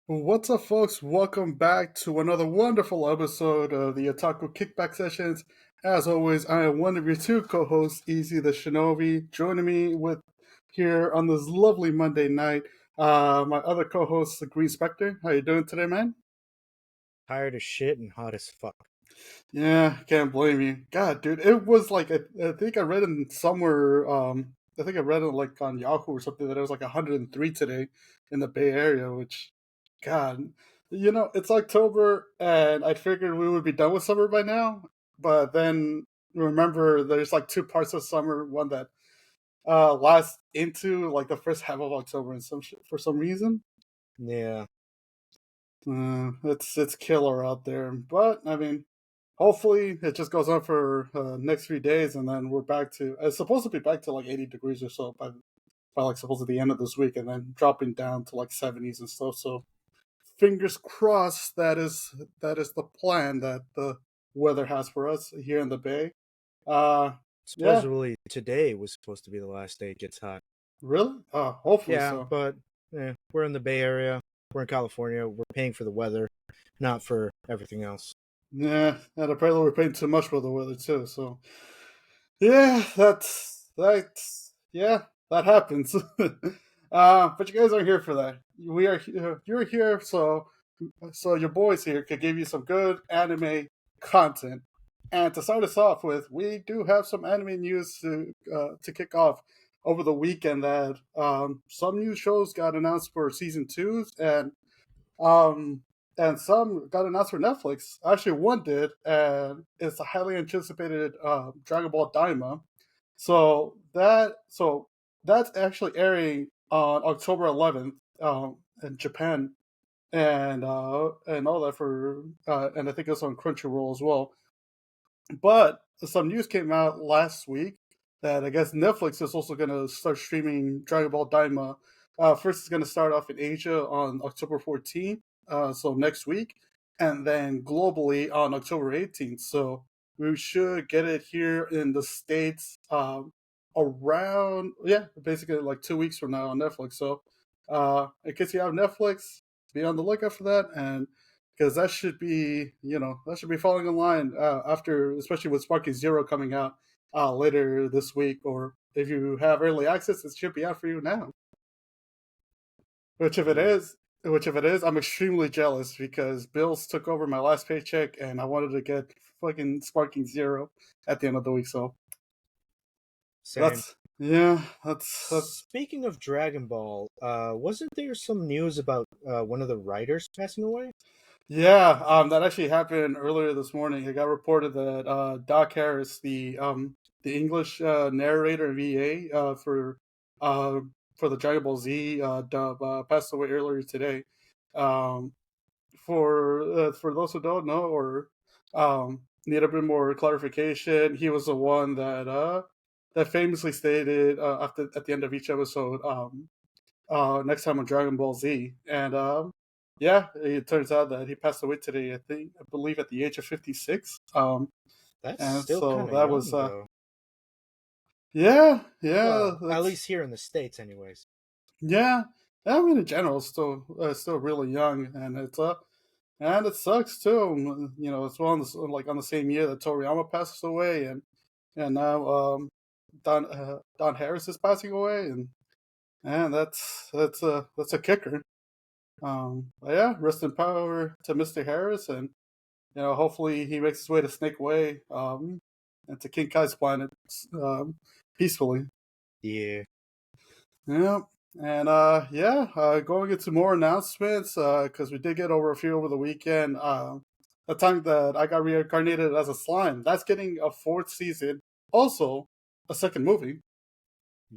What's up, folks? Welcome back to another wonderful episode of the Otaku Kickback Sessions. As always, I am one of your two co-hosts, Easy the Shinobi. Joining me with here on this lovely Monday night, my other co-host, the Green Specter. How you doing today, man? Tired as shit and hot as fuck. Yeah, can't blame you. God, dude, it was like I think I read in somewhere. I think I read it like on Yahoo or something that it was like 103 today in the Bay Area. Which, God, it's October, and I figured we would be done with summer by now. But then remember, there's like two parts of summer. One that lasts into like the first half of October, and for some reason. Yeah. It's killer out there, but I mean, hopefully it just goes on for next few days, and then we're back to. It's supposed to be back to like 80 degrees or so by like supposed to the end of this week, and then dropping down to like 70s and stuff. So fingers crossed that is the plan that the weather has for us here in the Bay. Uh, yeah, Supposedly today was supposed to be the last day it gets hot. really? Hopefully Yeah, so. but we're in the Bay Area. We're in California. We're paying for the weather, not for everything else. Yeah, and apparently we're paying too much for the weather too. So yeah, yeah, that happens. But you guys aren't here for that. We are here. You're here, so your boys here could give you some good anime content. And to start us off with, we do have some anime news to kick off over the weekend. That some new shows got announced for season twos, um, and some got announced for Netflix. Actually, one did, and it's a highly anticipated Dragon Ball Daima. So that's actually airing on October 11th in Japan, and all that for and I think it's on Crunchyroll as well. But some news came out last week that I guess Netflix is also going to start streaming Dragon Ball Daima. First, it's going to start off in Asia on October 14th, so next week, and then globally on October 18th. So we should get it here in the States around, yeah, basically like 2 weeks from now on Netflix. So in case you have Netflix, be on the lookout for that. And because that should be falling in line after, especially with Sparky Zero coming out later this week, or if you have early access, it should be out for you now. Which if it Yeah. is, which if it is, I'm extremely jealous because Bills took over my last paycheck, and I wanted to get fucking Sparking Zero at the end of the week. So Same. that's yeah, that's Speaking of Dragon Ball, wasn't there some news about one of the writers passing away? yeah. That actually happened earlier this morning. It got reported that Doc Harris, the English narrator and VA uh, for the Dragon Ball Z dub, passed away earlier today. Um, for those who don't know or need a bit more clarification, he was the one that famously stated after at the end of each episode, next time on Dragon Ball Z, and yeah, it turns out that he passed away today. I believe at the age of 56. That's And still so kind of that was young, though. yeah, yeah, Well, at that's least here in the States, anyways. yeah. I mean, in general, still really young, and it sucks too. It's like on the same year that Toriyama passes away, and now Don Harris is passing away, and that's a kicker. But yeah, rest in power to Mr. Harris, and hopefully he makes his way to Snake Way, and to King Kai's planet, peacefully. Yeah. Yeah, and yeah, going into more announcements because we did get over a few over the weekend. The time that I got reincarnated as a slime, that's getting a fourth season. Also, a second movie.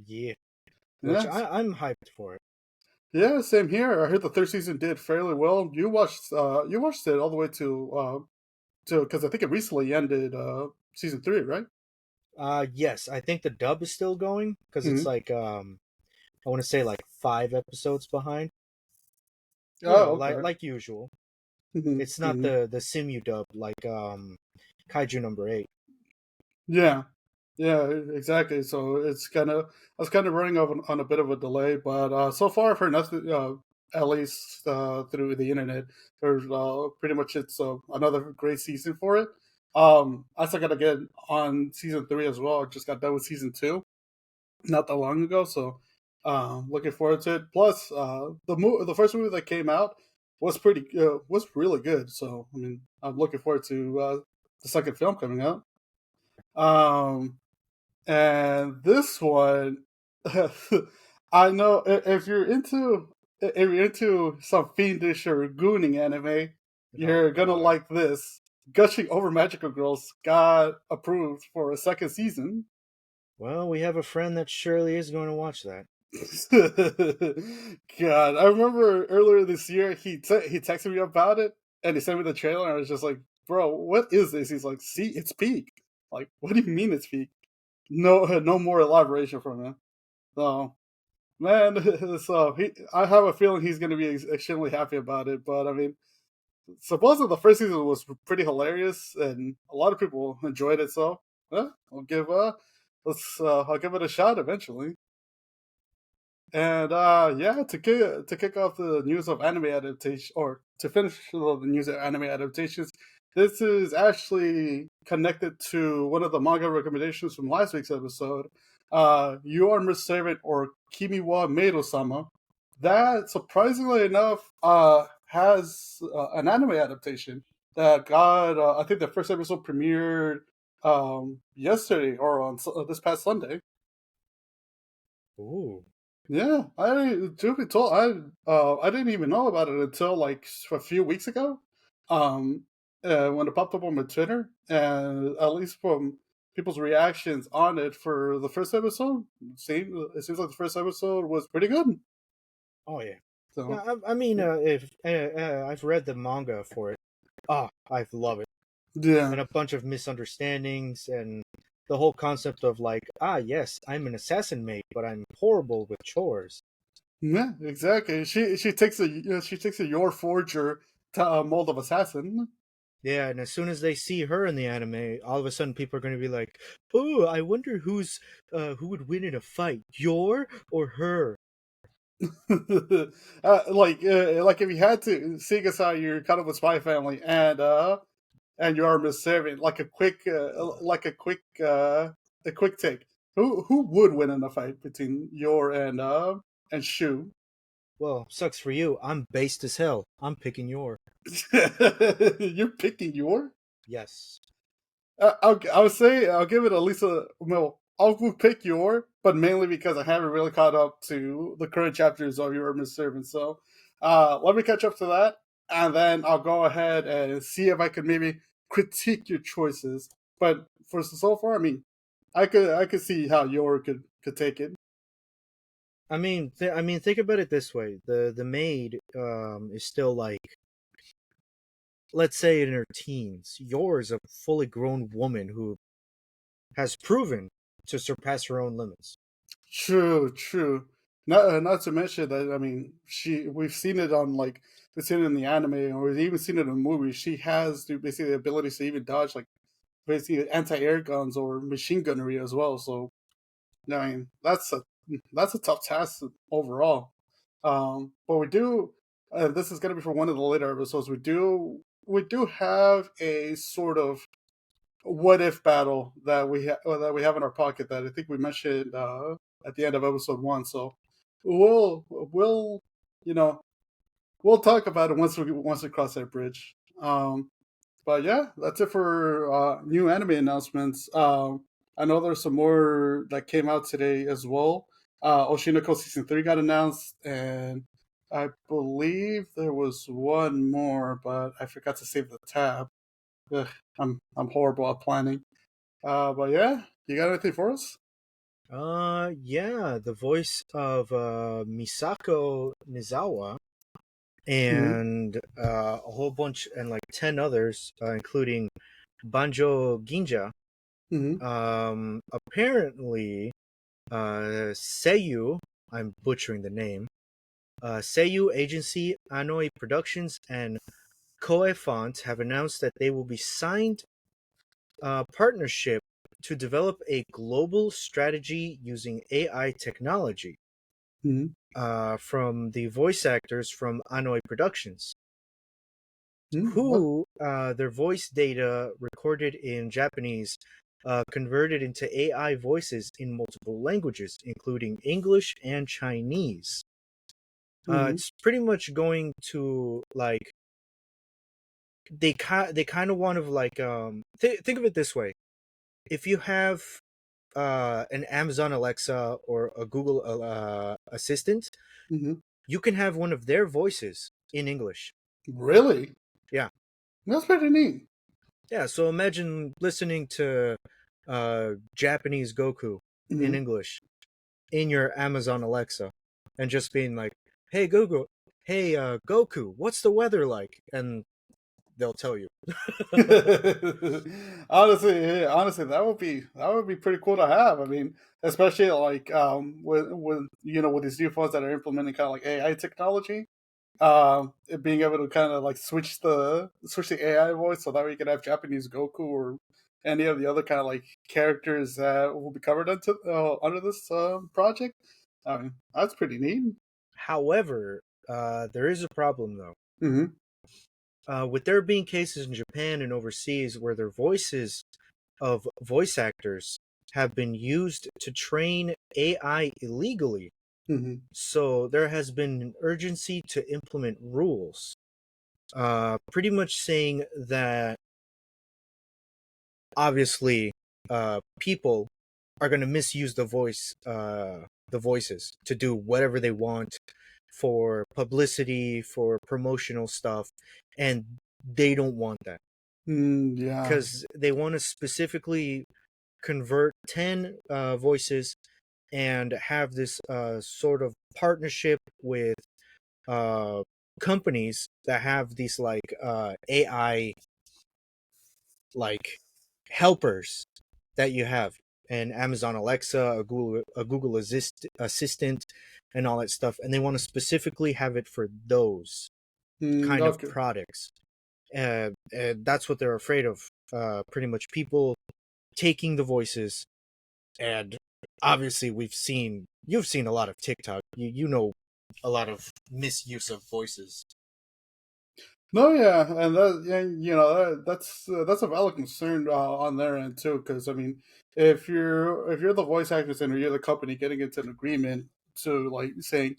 Yeah. Which Yeah, I'm hyped for it. yeah, same here. I heard the third season did fairly well. You watched it all the way to because I think it recently ended season three, right? Yes, I think the dub is still going because it's Hmm. like I want to say like 5 episodes behind. Oh, okay. Like usual. Hmm. It's not Hmm. the Simu dub like Kaiju number 8. Yeah, yeah, exactly. So I was kind of running on a bit of a delay, but so far I've heard nothing. at least through the internet. There's pretty much it's another great season for it. I still gotta get on season three as well. I just got done with season two not that long ago, so looking forward to it. Plus, the first movie that came out was really good. So I mean, I'm looking forward to the second film coming out. Um, and this one, I know if you're into some fiendish or gooning anime, Oh you're gonna God. like this. Gushing over Magical Girls got approved for a second season. Well, we have a friend that surely is going to watch that. God, I remember earlier this year he texted me about it and he sent me the trailer and I was just like, "Bro, what is this?" He's like, "See, it's peak." Like, what do you mean it's peak? No more elaboration from him. So, man, I have a feeling he's going to be extremely happy about it. But I mean, supposedly the first season was pretty hilarious and a lot of people enjoyed it. So, I'll give I'll give it a shot eventually. And yeah, to kick off the news of anime adaptation, or to finish the news of anime adaptations, this is actually connected to one of the manga recommendations from last week's episode. You Are Miss Servant or Kimi wa Maid-sama. That surprisingly enough has an anime adaptation that got. I think the first episode premiered yesterday or on this past Sunday. Ooh. Yeah, to be told, I didn't even know about it until like a few weeks ago, um, when it popped up on my Twitter, and at least from people's reactions on it for the first episode, it seems like the first episode was pretty good. Oh yeah. Yeah. So I mean, if I've read the manga for it, I love it. yeah, And a bunch of misunderstandings and the whole concept of like, yes, I'm an assassin mate, but I'm horrible with chores. yeah, exactly. She takes a your forger to mold of assassin. Yeah, and as soon as they see her in the anime, all of a sudden people are going to be like, "Oh, I wonder who would win in a fight, your or her?" Like if you had to, seeing as how you're kind of a spy family and you are Miss Serving, a quick take. Who would win in a fight between Yor and Shu? Well, sucks for you. I'm based as hell. I'm picking your. You're picking Yor. Yes. I would say I'll give it at least a well. I'll pick Yor, but mainly because I haven't really caught up to the current chapters of Your Miss Servant. So let me catch up to that, and then I'll go ahead and see if I could maybe critique your choices. But for so far, I mean, I could see how Yor could take it. I mean, think about it this way: the maid is still like, let's say, in her teens. Yours a fully grown woman who has proven to surpass her own limits. True, true. Not to mention that I mean, we've seen it on like we've seen it in the anime or we've even seen it in movies. She has basically the ability to even dodge like basically anti-air guns or machine gunnery as well. So I mean, that's a tough task overall. But we do. This is going to be for one of the later episodes. We do have a sort of what if battle that we have in our pocket that I think we mentioned at the end of episode one. So we'll you know we'll talk about it once we cross that bridge. But yeah, that's it for new anime announcements. I know there's some more that came out today as well. Oshinoko season three got announced, and I believe there was one more, but I forgot to save the tab. Ugh, I'm horrible at planning. But yeah, you got anything for us? Yeah, the voice of Misako Nizawa Mm-hmm. and a whole bunch and like 10 others, including Banjo Ginja. Mm-hmm. Apparently, Seiyu, I'm butchering the name, Seiyu Agency, Anoi Productions, and Koei Font have announced that they will be signed partnership to develop a global strategy using AI technology. from the voice actors from Anoi Productions, What? who their voice data recorded in Japanese converted into AI voices in multiple languages, including English and Chinese. Mm-hmm. It's pretty much going to like they kind of want to like think of it this way: if you have an Amazon Alexa or a Google Assistant, Mm-hmm. you can have one of their voices in English. Really? Yeah, That's pretty neat. yeah. So imagine listening to Japanese Goku in Mm-hmm. English in your Amazon Alexa, and just being like, "Hey Google, hey Goku, what's the weather like?" And they'll tell you. Honestly, yeah, honestly, that would be pretty cool to have. I mean, especially like with with these new phones that are implementing kind of like AI technology, it being able to kind of like switch the AI voice so that way you can have Japanese Goku or any of the other kind of like characters that will be covered under this project. I mean, that's pretty neat. However, there is a problem though. Hmm. With there being cases in Japan and overseas where their voices of voice actors have been used to train AI illegally, Hmm. so there has been an urgency to implement rules, pretty much saying that obviously people are going to misuse the voices to do whatever they want for publicity, for promotional stuff, and they don't want that Mm, yeah. because they want to specifically convert 10 voices and have this sort of partnership with uh, companies that have these like AI like helpers that you have, and Amazon Alexa, a Google Assistant, and all that stuff, and they want to specifically have it for those Mm, kind of okay. products. That's what they're afraid of. Pretty much people taking the voices, and obviously you've seen a lot of TikTok. You know a lot of misuse of voices. No, yeah, and that yeah, that's a valid concern on their end too. Because I mean, if you're the voice actors and you're the company getting into an agreement to like saying,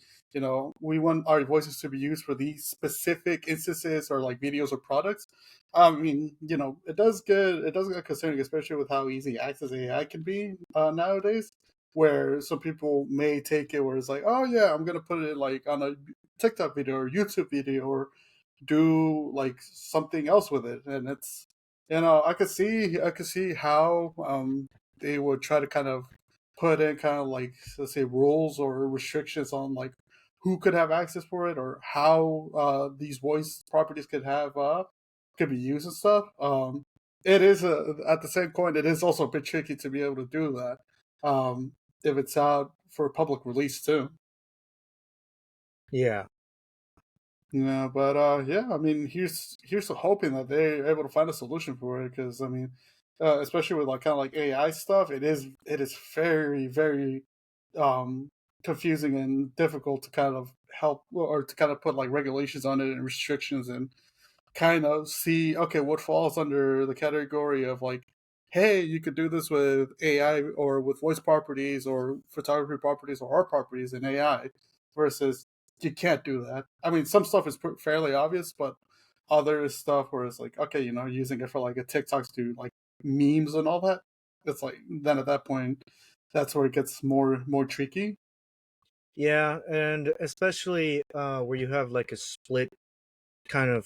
we want our voices to be used for these specific instances or like videos or products. I mean, it does get concerning, especially with how easy access AI can be nowadays. Where some people may take it where it's like, oh yeah, I'm gonna put it like on a TikTok video or YouTube video or do like something else with it, and it's I could see how they would try to kind of put in kind of like, let's say, rules or restrictions on like who could have access for it or how these voice properties could be used and stuff. It is at the same coin, it is also a bit tricky to be able to do that if it's out for public release too. Yeah, Yeah, but yeah, I mean, here's hoping that they're able to find a solution for it because I mean, especially with like kind of like AI stuff, it is very um confusing and difficult to kind of help or to kind of put like regulations on it and restrictions and kind of see, okay, what falls under the category of like, hey, you could do this with AI or with voice properties or photography properties or art properties in AI versus you can't do that. I mean, some stuff is fairly obvious, but other stuff where it's like, okay, using it for like a TikTok to do like memes and all that, it's like, then at that point, that's where it gets more tricky. yeah, and especially where you have like a split kind of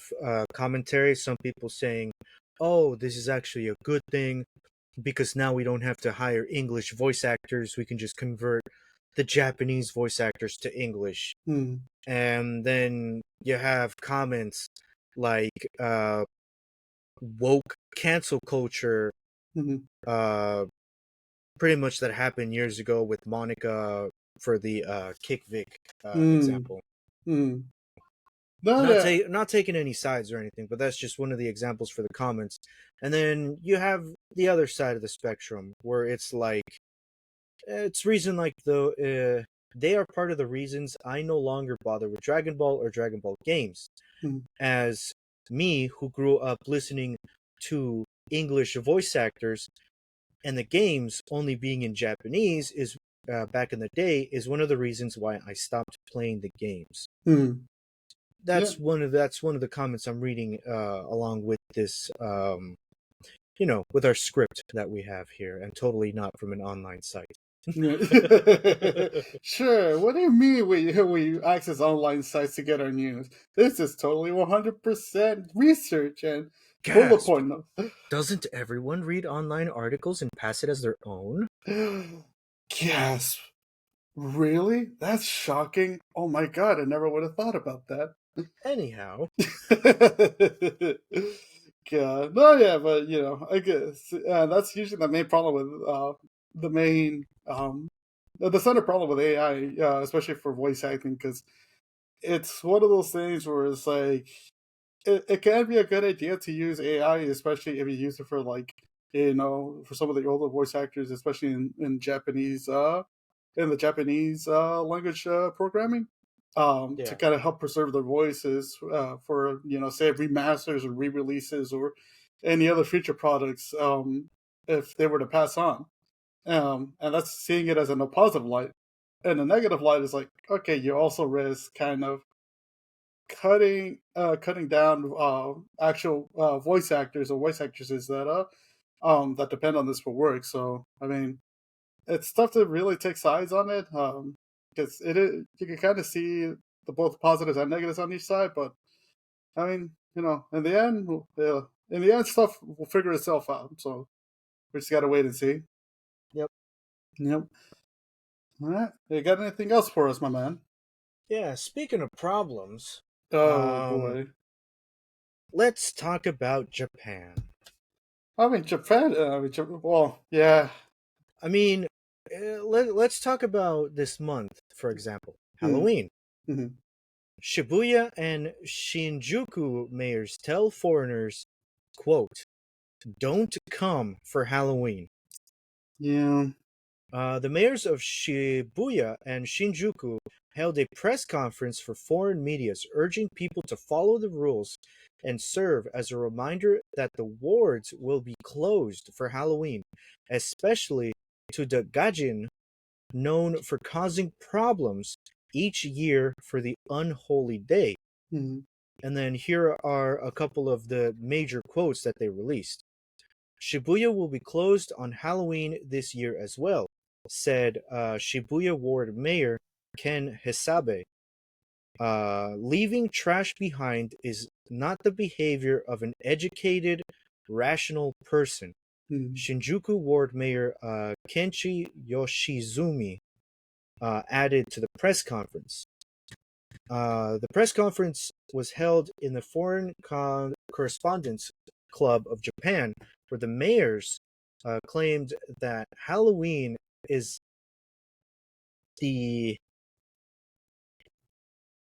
commentary. Some people saying, "Oh, this is actually a good thing because now we don't have to hire English voice actors. We can just convert the Japanese voice actors to English." Hmm. And then you have comments like woke cancel culture, Hmm. uh, pretty much that happened years ago with Monica for the Kickvick Hmm. example. Hmm. No, yeah. Not taking any sides or anything, but that's just one of the examples for the comments. And then you have the other side of the spectrum where it's like it's reason like they are part of the reasons I no longer bother with Dragon Ball or Dragon Ball games. Mm, As me, who grew up listening to English voice actors, and the games only being in Japanese is back in the day is one of the reasons why I stopped playing the games. mm. Yeah, That's one of the comments I'm reading along with this with our script that we have here, and totally not from an online site. yeah. Sure. What do you mean we access online sites to get our news? This is totally 100% research and bullet Gasp! point notes. Doesn't everyone read online articles and pass it as their own? Gasp. Really? That's shocking. Oh my god, I never would have thought about that. Anyhow, God. No, yeah, but I guess that's usually the main problem with the main the center problem with AI, especially for voice acting, because it's one of those things where it's like it can be a good idea to use AI, especially if you use it for like for some of the older voice actors, especially in Japanese in the Japanese language programming, to yeah, kind of help preserve their voices for say remasters or re-releases or any other future products if they were to pass on. And that's seeing it as in a positive light. And a negative light is like, okay, you also risk kind of cutting down actual voice actors or voice actresses that depend on this for work. So I mean, it's tough to really take sides on it because you can kind of see the both positives and negatives on each side. But I mean, in the end, stuff will figure itself out. So we just got to wait and see. yep, Yep. All right. You got anything else for us, my man? yeah. Speaking of problems, Oh um, boy. let's talk about Japan. I mean, Japan. Well, yeah. I mean, let's talk about this month, for example, Hmm. Halloween. Hmm. Shibuya and Shinjuku mayors tell foreigners, quote, don't come for Halloween. Yeah. The mayors of Shibuya and Shinjuku held a press conference for foreign medias, urging people to follow the rules and serve as a reminder that the wards will be closed for Halloween, especially to the Gajin, known for causing problems each year for the unholy day. Hmm. And then here are a couple of the major quotes that they released. Shibuya will be closed on Halloween this year as well, said Shibuya Ward Mayor Ken Hisabe. Leaving trash behind is not the behavior of an educated, rational person. Hmm. Shinjuku Ward Mayor Kenchi Yoshizumi added to the press conference. The press conference was held in the Foreign Correspondents Club of Japan, where the mayors claimed that Halloween is the.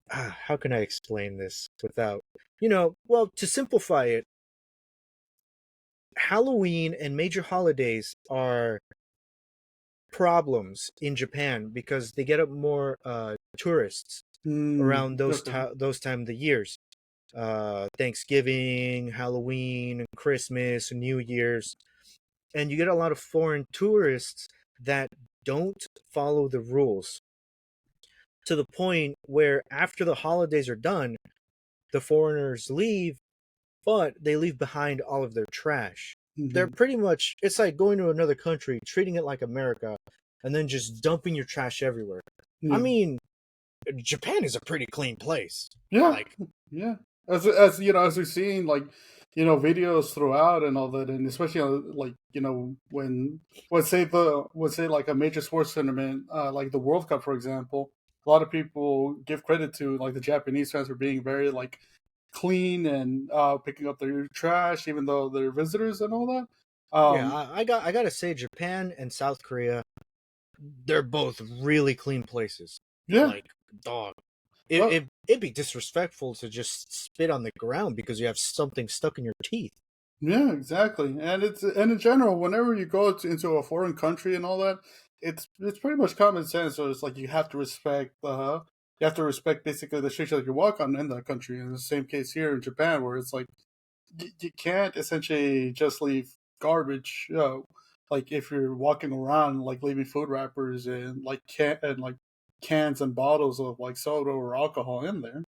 How can I explain this without. Well, to simplify it, Halloween and major holidays are problems in Japan because they get up more tourists Mm. around Okay. those time of the years. Thanksgiving, Halloween, Christmas, New Year's, and you get a lot of foreign tourists that don't follow the rules to the point where after the holidays are done, the foreigners leave, but they leave behind all of their trash. They're Hmm. pretty much, it's like going to another country, treating it like America, and then just dumping your trash everywhere. I Yeah. mean, Japan is a pretty clean place. Yeah. Like, Yeah. As we've seen, like, videos throughout and all that, and especially like, when say like a major sports tournament, like the World Cup, for example, a lot of people give credit to like the Japanese fans for being very like clean and picking up their trash, even though they're visitors and all that. yeah, I gotta say, Japan and South Korea, they're both really clean places. Yeah. Like, dog, Well, it'd be disrespectful to just spit on the ground because you have something stuck in your teeth. yeah, exactly. And in general, whenever you go into a foreign country and all that, it's pretty much common sense. So it's like you have to respect basically the streets that you walk on in that country. And the same case here in Japan, where it's like you can't essentially just leave garbage. Like if you're walking around, like leaving food wrappers and like cans and bottles of like soda or alcohol in there.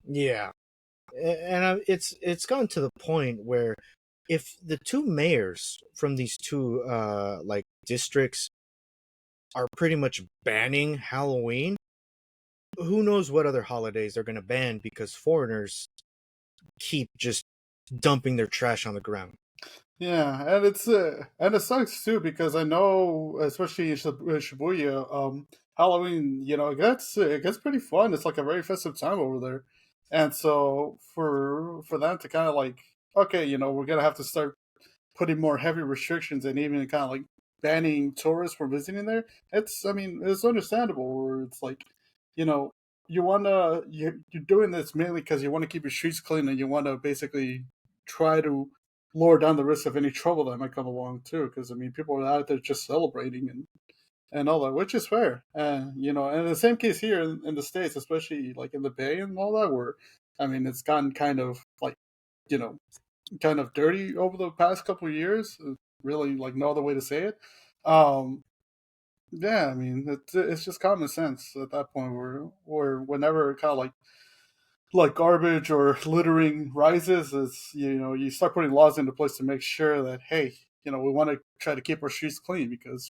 Yeah, and it's gotten to the point where if the two mayors from these two like districts are pretty much banning Halloween, who knows what other holidays they're going to ban because foreigners keep just dumping their trash on the ground. Yeah, and it sucks too because I know, especially in Shibuya, Halloween, it gets pretty fun. It's like a very festive time over there, and so for them to kind of like, okay, we're gonna have to start putting more heavy restrictions and even kind of like banning tourists from visiting there. I mean, it's understandable. Where it's like, you know, you're doing this mainly because you want to keep your streets clean and you want to basically try to lower down the risk of any trouble that might come along too. Because I mean, people are out there just celebrating and all that, which is fair. And and the same case here in the states, especially like in the Bay and all that, where I mean, it's gotten kind of like you know kind of dirty over the past couple of years. Really, like no other way to say it. Um, yeah, I mean it's just common sense at that point where whenever kind of like garbage or littering rises, is you start putting laws into place to make sure that hey, we want to try to keep our streets clean because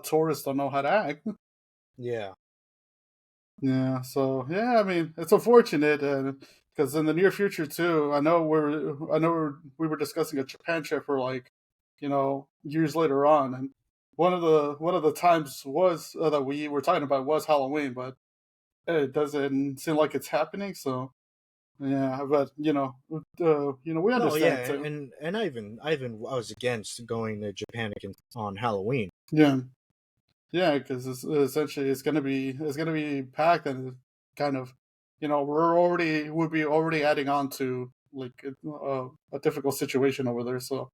tourists don't know how to act. Yeah. Yeah, so yeah, I mean it's unfortunate, and because in the near future too, we were discussing a Japan trip for like, years later on, and one of the times was that we were talking about was Halloween, but it doesn't seem like it's happening. So yeah, but we No, understand yeah, too. and I was against going to Japan on Halloween. Yeah, yeah, because essentially it's gonna be packed and kind of would be already adding on to like a difficult situation over there. So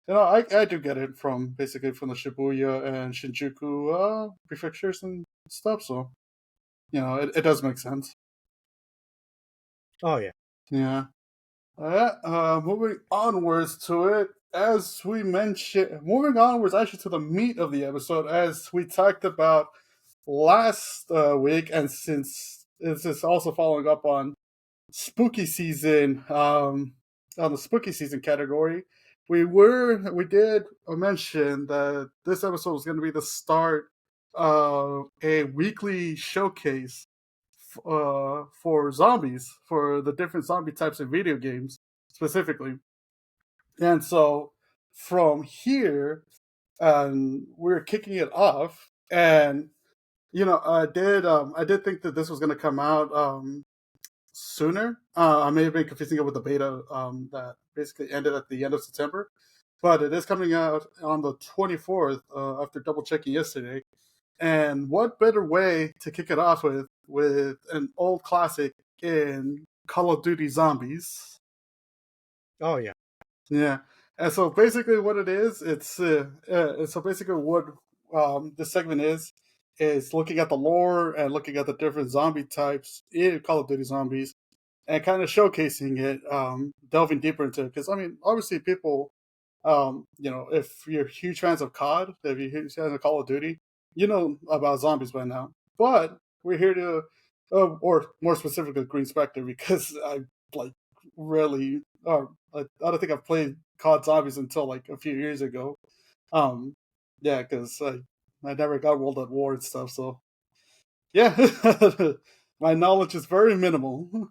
I do get it from basically from the Shibuya and Shinjuku prefectures and stuff. So it does make sense. Oh yeah. Yeah. Moving onwards to it, as we mentioned, moving onwards actually to the meat of the episode, as we talked about last week, and since this is also following up on spooky season, on the spooky season category, we did mention that this episode was going to be the start of a weekly showcase for zombies, for the different zombie types of video games specifically. And so from here, we're kicking it off, and I did think that this was going to come out sooner. I may have been confusing it with the beta that basically ended at the end of September, but it is coming out on the 24th after double checking yesterday. And what better way to kick it off with an old classic in Call of Duty Zombies? Oh yeah. Yeah, and so basically what it is, so basically what this segment is looking at the lore and looking at the different zombie types in Call of Duty Zombies and kind of showcasing it, delving deeper into it. Because I mean, obviously, people, if you're huge fans of COD, if you're huge fans of Call of Duty, you know about zombies by now. But we're here to, or more specifically, Green Specter, because I like really, I don't think I've played COD Zombies until like a few years ago. Um, yeah, because I never got World at War and stuff. So yeah, my knowledge is very minimal.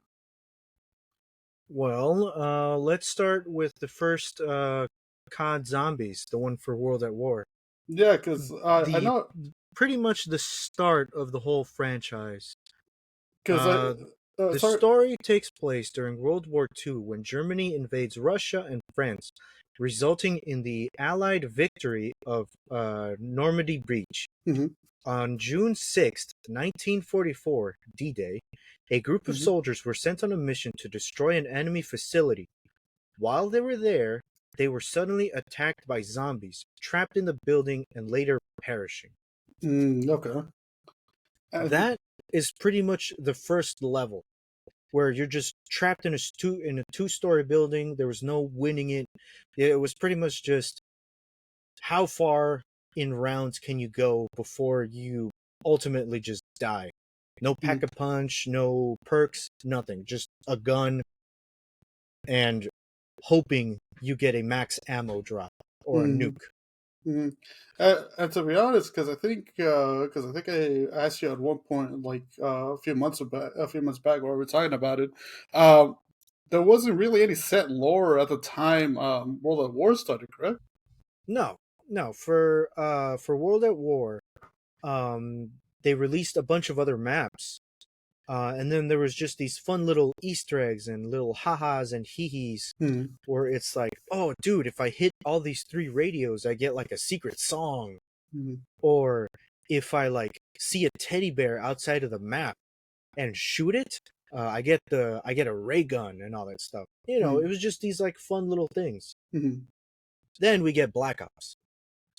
Well, let's start with the first COD Zombies, the one for World at War. Yeah, because I The know pretty much the start of the whole franchise. because Uh, the sorry. story takes place during World War II when Germany invades Russia and France, resulting in the Allied victory of Normandy Breach. Hmm. On June 6th, 1944, D-Day, a group of Hmm. soldiers were sent on a mission to destroy an enemy facility. While they were there, they were suddenly attacked by zombies, trapped in the building, and later perishing. Okay. That is pretty much the first level, where you're just trapped in a two-story building. There was no winning it. It was pretty much just how far in rounds can you go before you ultimately just die. No pack a punch, no perks, nothing. Just a gun and hoping you get a max ammo drop or a mm, nuke. mm. And to be honest, because I think I asked you at one point, like a few months back, while we were talking about it. Um, there wasn't really any set lore at the time World at War started, correct? No, no. For World at War, they released a bunch of other maps. And then there was just these fun little Easter eggs and little ha-has and hee-hees Hmm. where it's like, oh, dude, if I hit all these three radios, I get like a secret song. Hmm. Or if I like see a teddy bear outside of the map and shoot it, I get a ray gun and all that stuff. You know, it Hmm. was just these like fun little things. Hmm. Then we get Black Ops.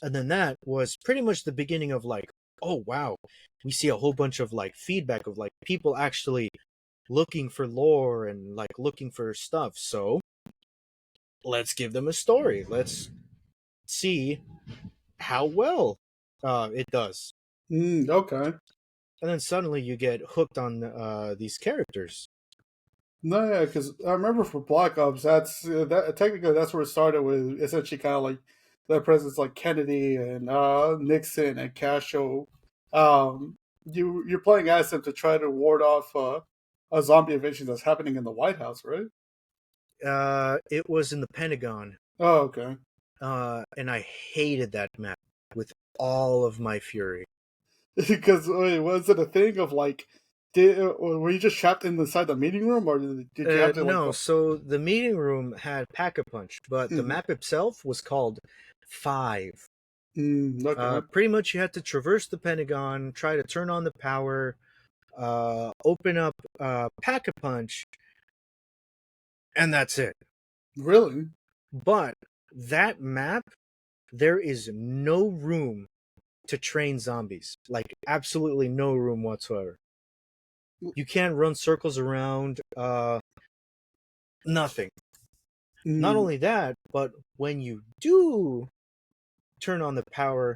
And then that was pretty much the beginning of like, oh wow, we see a whole bunch of like feedback of like people actually looking for lore and like looking for stuff. So let's give them a story. Let's see how well it does. Okay. And then suddenly you get hooked on these characters. No, yeah, because I remember for Black Ops, that technically that's where it started with essentially kind of like the presidents like Kennedy and Nixon and Castro. You're playing as them to try to ward off a zombie invasion that's happening in the White House, right? It was in the Pentagon, Oh, okay. and I hated that map with all of my fury. Because wait, was it a thing of like, were you just trapped inside the meeting room, or did you have to like No, go? so the meeting room had Pack-a-Punch, but the Mm, map itself was called Five. okay. Pretty much you had to traverse the Pentagon, try to turn on the power, open up Pack-a-Punch, and that's it. Really? But that map, there is no room to train zombies. Like, absolutely no room whatsoever. You can't run circles around, nothing. Not Mm, only that, but when you do turn on the power,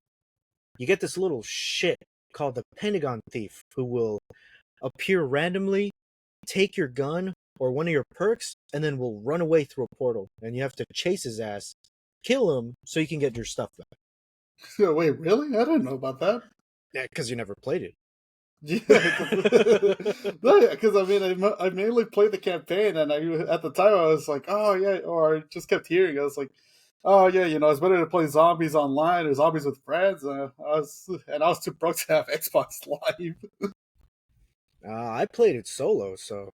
you get this little shit called the Pentagon Thief who will appear randomly, take your gun or one of your perks, and then will run away through a portal. And you have to chase his ass, kill him, so you can get your stuff back. wait, really? I didn't know about that. Yeah, because you never played it. Yeah, because no, yeah, 'cause, I mean, I mainly played the campaign, and I at the time I was like, oh yeah, or I just kept hearing, I was like, oh yeah, it's better to play zombies online or zombies with friends. I was too broke to have Xbox Live. I played it solo, so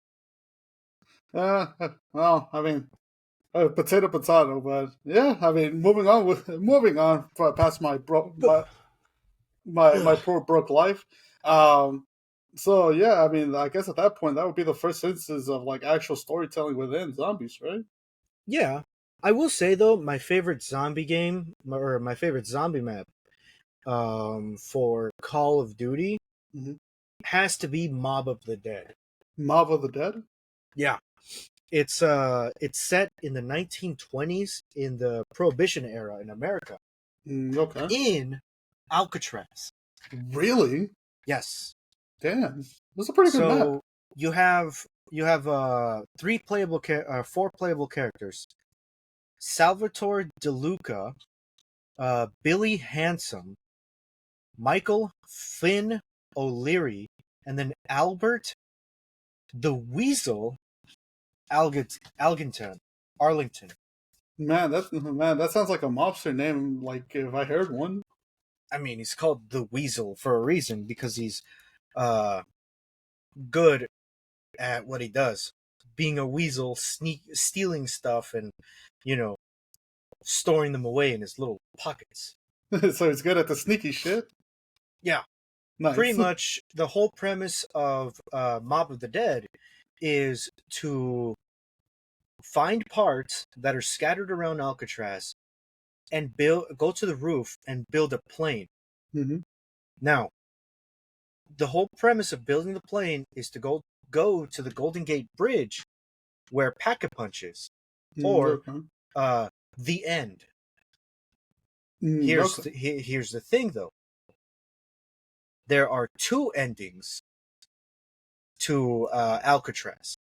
Uh, well, I mean, potato potato, but yeah, I mean, moving on past my poor broke life. Um, so yeah, I mean, I guess at that point that would be the first instance of like actual storytelling within zombies, right? yeah. I will say though, my favorite zombie game or my favorite zombie map for Call of Duty Mm-hmm. has to be Mob of the Dead. Mob of the Dead. Yeah. It's set in the 1920s in the Prohibition era in America Okay. in Alcatraz. Really? Yes. Damn, that's a pretty good map. So you have four playable characters. Salvatore DeLuca, Billy Handsome, Michael Finn O'Leary, and then Albert the Weasel Arlington. Man, that sounds like a mobster name. Like if I heard one. I mean, he's called the Weasel for a reason because he's uh good at what he does. Being a weasel, stealing stuff, and you know, storing them away in his little pockets. So he's good at the sneaky shit. Yeah, pretty Nice. much the whole premise of Mob of the Dead is to find parts that are scattered around Alcatraz and go to the roof and build a plane. Mm-hmm. Now, the whole premise of building the plane is to go to the Golden Gate Bridge where Pack-a-Punch is, or Okay. uh, the end. Okay. Here's the thing, though. There are two endings to Alcatraz.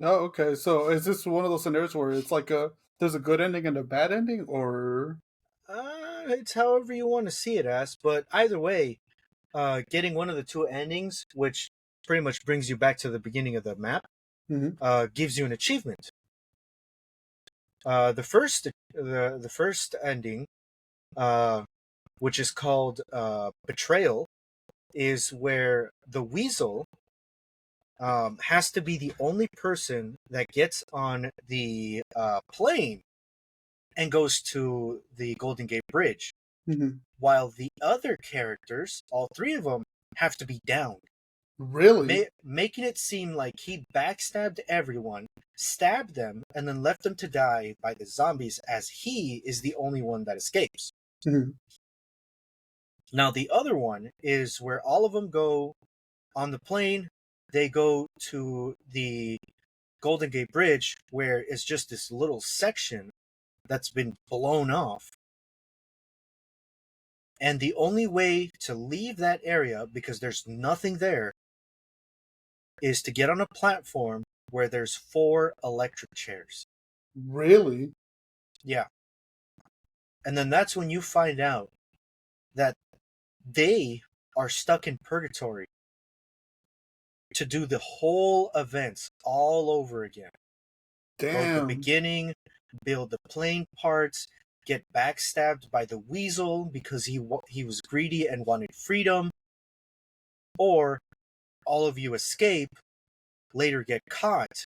Oh, okay. So is this one of those scenarios where it's like there's a good ending and a bad ending, or? It's however you want to see it as, but either way, getting one of the two endings, which pretty much brings you back to the beginning of the map, Mm-hmm. gives you an achievement. The first ending, uh, which is called Betrayal, is where the Weasel has to be the only person that gets on the plane and goes to the Golden Gate Bridge, Mm-hmm. while the other characters, all three of them, have to be downed, Really? making it seem like he backstabbed everyone, stabbed them, and then left them to die by the zombies as he is the only one that escapes. Mm-hmm. Now, the other one is where all of them go on the plane, they go to the Golden Gate Bridge, where it's just this little section that's been blown off. And the only way to leave that area, because there's nothing there, is to get on a platform where there's 4 electric chairs. Really? Yeah. And then that's when you find out that they are stuck in purgatory to do the whole events all over again. Go to the Damn. beginning, build the plane parts, get backstabbed by the Weasel because he was greedy and wanted freedom, or all of you escape, later get caught,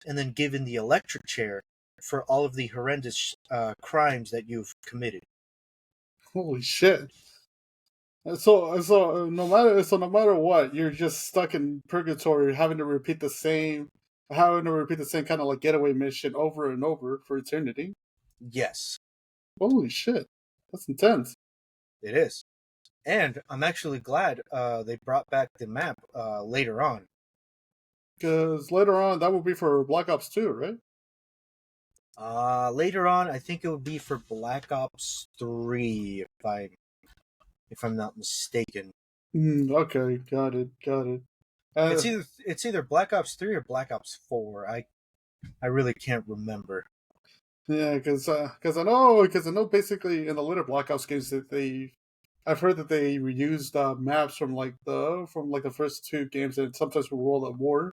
and then given the electric chair for all of the horrendous crimes that you've committed. Holy shit. So no matter what, you're just stuck in purgatory, having to repeat the same kind of like getaway mission over and over for eternity. Yes, Holy shit, that's intense. it is. And I'm actually glad they brought back the map later on. Because later on, that will be for Black Ops 2, right? Later on, I think it would be for Black Ops 3, if I'm not mistaken. Okay, got it. Uh, It's either Black Ops 3 or Black Ops 4. I really can't remember. yeah, because I know basically in the later Black Ops games that I've heard that they reused maps from the first two games and sometimes for World at War.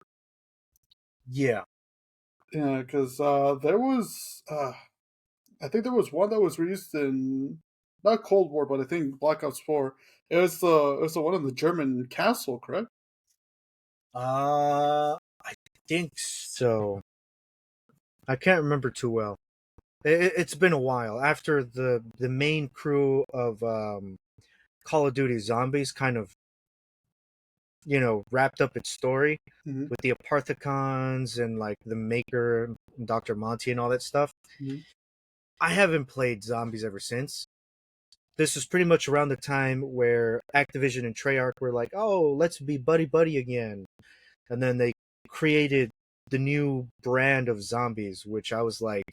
Yeah. Yeah, because I think there was one that was reused in not Cold War, but I think Black Ops 4. It was the one in the German castle, correct? I think so. I can't remember too well. It's been a while after the main crew of Call of Duty Zombies kind of wrapped up its story Mm-hmm. with the Aparthicons and like the Maker, Dr. Monty, and all that stuff. Mm-hmm. I haven't played Zombies ever since. This was pretty much around the time where Activision and Treyarch were like, "Oh, let's be buddy buddy again," and then they created the new brand of zombies, which I was like,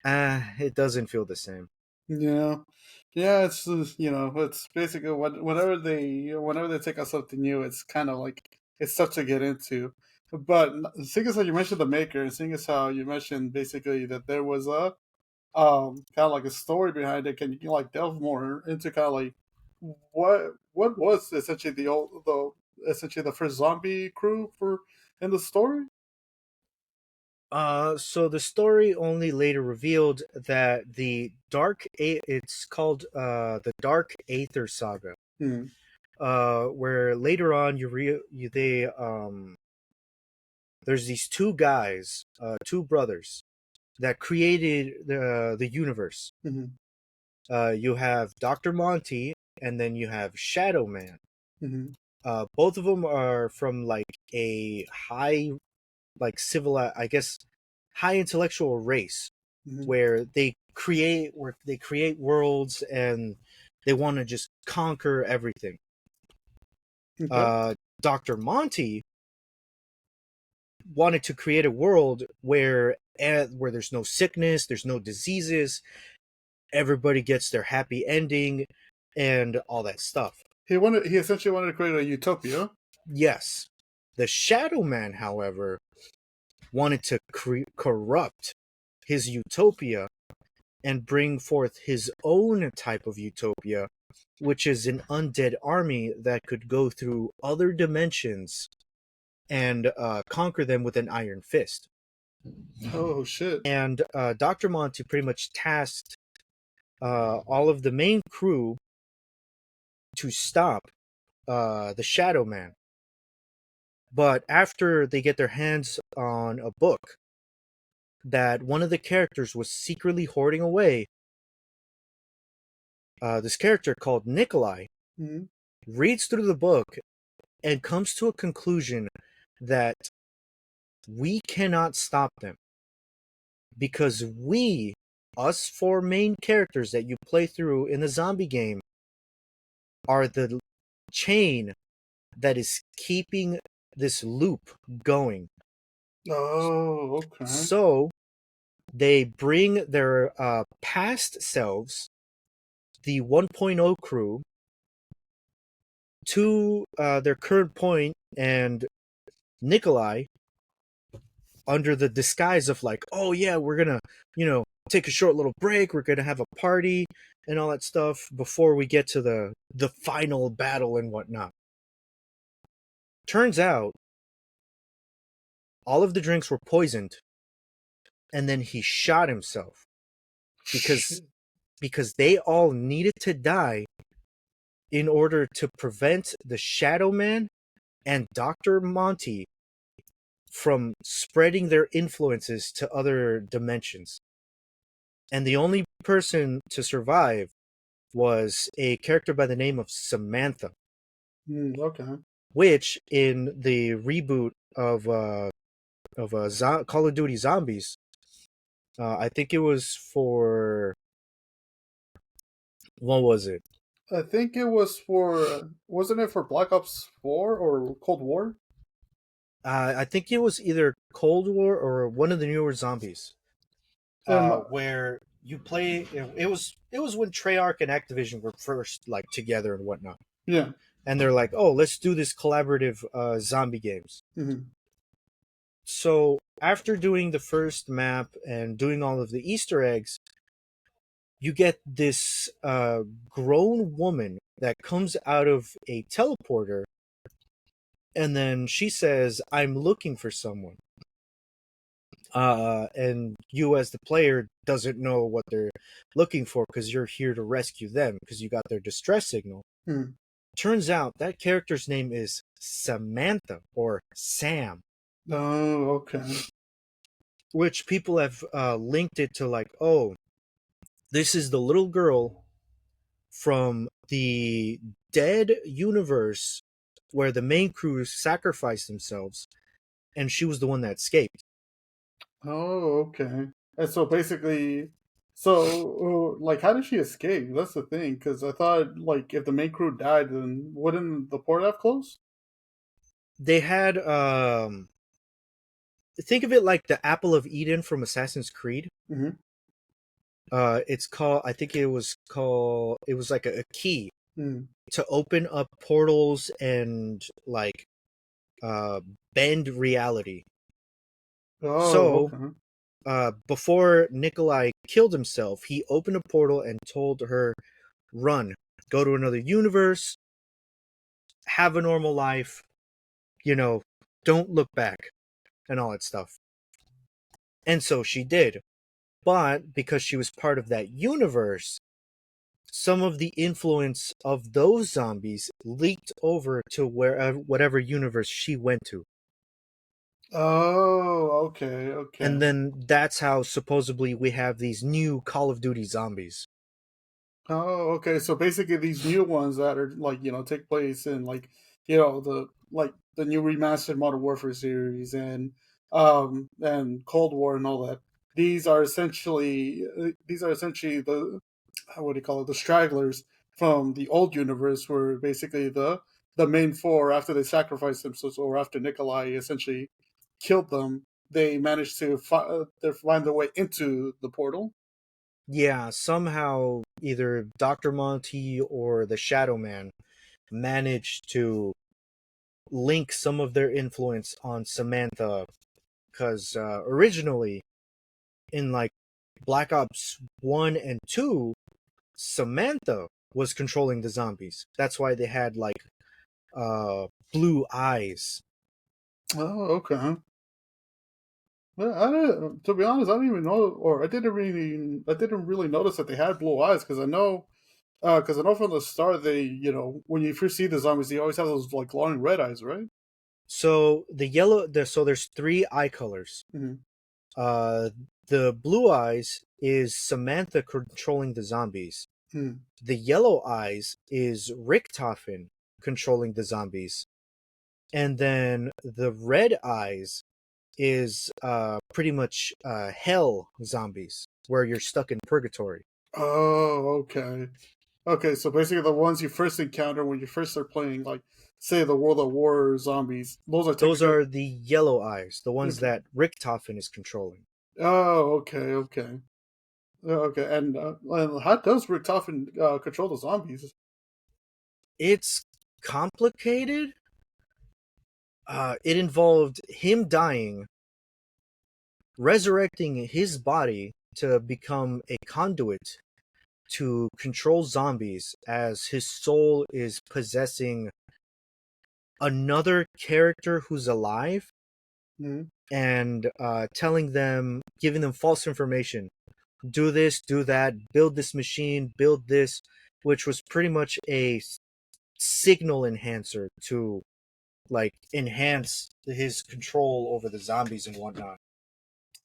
it doesn't feel the same. Yeah, yeah. It's basically whenever they take out something new, it's kind of like it's tough to get into. But seeing as how you mentioned the maker, and seeing as how you mentioned basically that there was a kind of like a story behind it, can you like delve more into kind of like what was essentially the first zombie crew for in the story? So the story only later revealed that it's called the Dark Aether Saga, Hmm. where later on there's these two guys, two brothers that created the universe. Hmm. You have Doctor Monty, and then you have Shadow Man. Hmm. Both of them are from like a high, like civil, I guess high intellectual race Hmm. where they create worlds and they want to just conquer everything. Okay. uh Dr. Monty wanted to create a world where there's no sickness, there's no diseases, everybody gets their happy ending and all that stuff. He essentially wanted to create a utopia. Yes. The Shadow Man, however, wanted to corrupt his utopia and bring forth his own type of utopia, which is an undead army that could go through other dimensions and conquer them with an iron fist. Oh shit. And Dr. Monty pretty much tasked all of the main crew to stop the Shadow Man. But after they get their hands on a book that one of the characters was secretly hoarding away, this character called Nikolai Hmm. reads through the book and comes to a conclusion that we cannot stop them because us four main characters that you play through in the zombie game, are the chain that is keeping this loop going. Oh, okay. So they bring their past selves, the 1.0 crew, to their current point, and Nikolai, under the disguise of like, oh yeah, we're gonna, take a short little break, we're gonna have a party and all that stuff before we get to the final battle and whatnot. Turns out all of the drinks were poisoned, and then he shot himself because Shit. because they all needed to die in order to prevent the Shadow Man and Dr. Monty from spreading their influences to other dimensions. And the only person to survive was a character by the name of Samantha, Okay. which in the reboot of Call of Duty Zombies, I think it was for, what was it? I think it was for, wasn't it for Black Ops 4 or Cold War? I think it was either Cold War or one of the newer zombies, And my, where you play. It was when Treyarch and Activision were first like together and whatnot, yeah. and they're like, "Oh, let's do this collaborative zombie games." Hmm. So after doing the first map and doing all of the Easter eggs, you get this grown woman that comes out of a teleporter, and then she says, "I'm looking for someone." And you as the player doesn't know what they're looking for because you're here to rescue them because you got their distress signal. Hmm. Turns out that character's name is Samantha, or Sam, Oh, okay. which people have linked it to like, oh, this is the little girl from the dead universe where the main crew sacrificed themselves, and she was the one that escaped. Oh, okay. And so basically, like, how did she escape? That's the thing, because I thought, like, if the main crew died, then wouldn't the port have closed? They had think of it like the Apple of Eden from Assassin's Creed. Hmm. It's called, I think it was like a key Mm. to open up portals and like uh bend reality. Oh, So okay. before Nikolai killed himself, he opened a portal and told her, run, go to another universe, have a normal life, you know, don't look back, and all that stuff. And so she did. But because she was part of that universe, some of the influence of those zombies leaked over to wherever whatever universe she went to. Oh, okay, okay. And then that's how supposedly we have these new Call of Duty zombies. Oh, okay. So basically, these new ones that are like, take place in, like, the new remastered Modern Warfare series, and and Cold War and all that. These are essentially the, what do you call it, the stragglers from the old universe, where basically the main four, after they sacrificed themselves, or after Nikolai essentially killed them, they managed to find their way into the portal. Yeah, somehow either Dr. Monty or the Shadow Man managed to link some of their influence on Samantha, because originally in like Black Ops 1 and 2, Samantha was controlling the zombies. That's why they had like blue eyes. Oh, okay. Well, to be honest, I didn't even know, or I didn't really notice that they had blue eyes, because I know from the start they, when you first see the zombies, they always have those like glowing red eyes, right? So there's three eye colors. Mm-hmm. Uh, the blue eyes is Samantha controlling the zombies. Hmm. The yellow eyes is Richtofen controlling the zombies. And then the red eyes is pretty much hell zombies, where you're stuck in purgatory. Oh, okay. Okay, so basically the ones you first encounter when you first start playing, like, say, the World of War zombies, those are Those technically. are the yellow eyes, the ones Okay. that Richtofen is controlling. Oh, okay, okay. Okay, and how does Richtofen control the zombies? It's complicated. It involved him dying, resurrecting his body to become a conduit to control zombies, as his soul is possessing another character who's alive, Hmm. and telling them, giving them false information. Do this, do that, build this machine, build this, which was pretty much a signal enhancer to like enhance his control over the zombies and whatnot.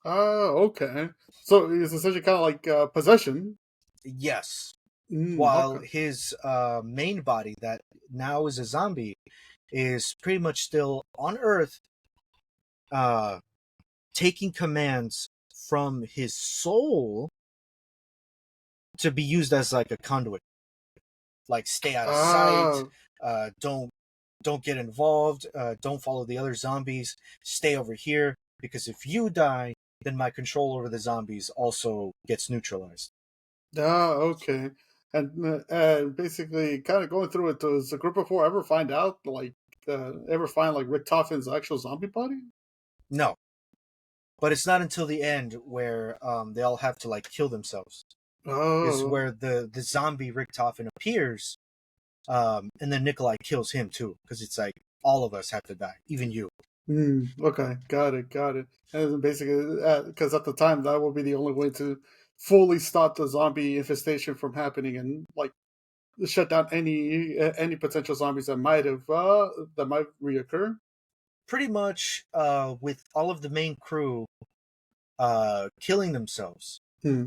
Okay. So it's essentially kind of like possession. Yes. While Okay. his main body, that now is a zombie, is pretty much still on Earth, uh, taking commands from his soul to be used as like a conduit. Like stay out of sight, Ah, don't get involved, don't follow the other zombies, stay over here, because if you die, then my control over the zombies also gets neutralized. okay. And basically, kind of going through it, does the group of four ever find out, like, ever find like Rick Toffin's actual zombie body? No, but it's not until the end where they all have to like kill themselves. Is Oh, where the zombie Richtofen appears, and then Nikolai kills him too, because it's like all of us have to die, even you. okay, got it, got it. And then basically, because at the time that would be the only way to fully stop the zombie infestation from happening, and like shut down any potential zombies that might reoccur. Pretty much, with all of the main crew killing themselves, Hmm.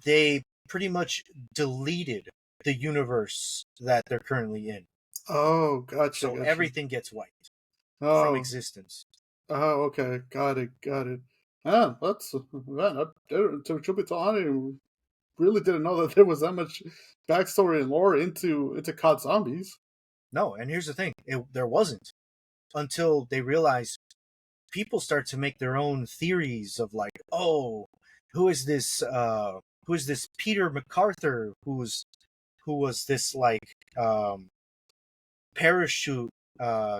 they pretty much deleted the universe that they're currently in. Oh, gotcha, So gotcha. everything gets wiped from Oh, existence. okay, got it, got it. Ah, that's man. To be honest, I really didn't know that there was that much backstory and lore into COD zombies. No, and here's the thing: there wasn't, until they realized people start to make their own theories of like, oh, who is this? Who is this Peter MacArthur? Who was this like parachute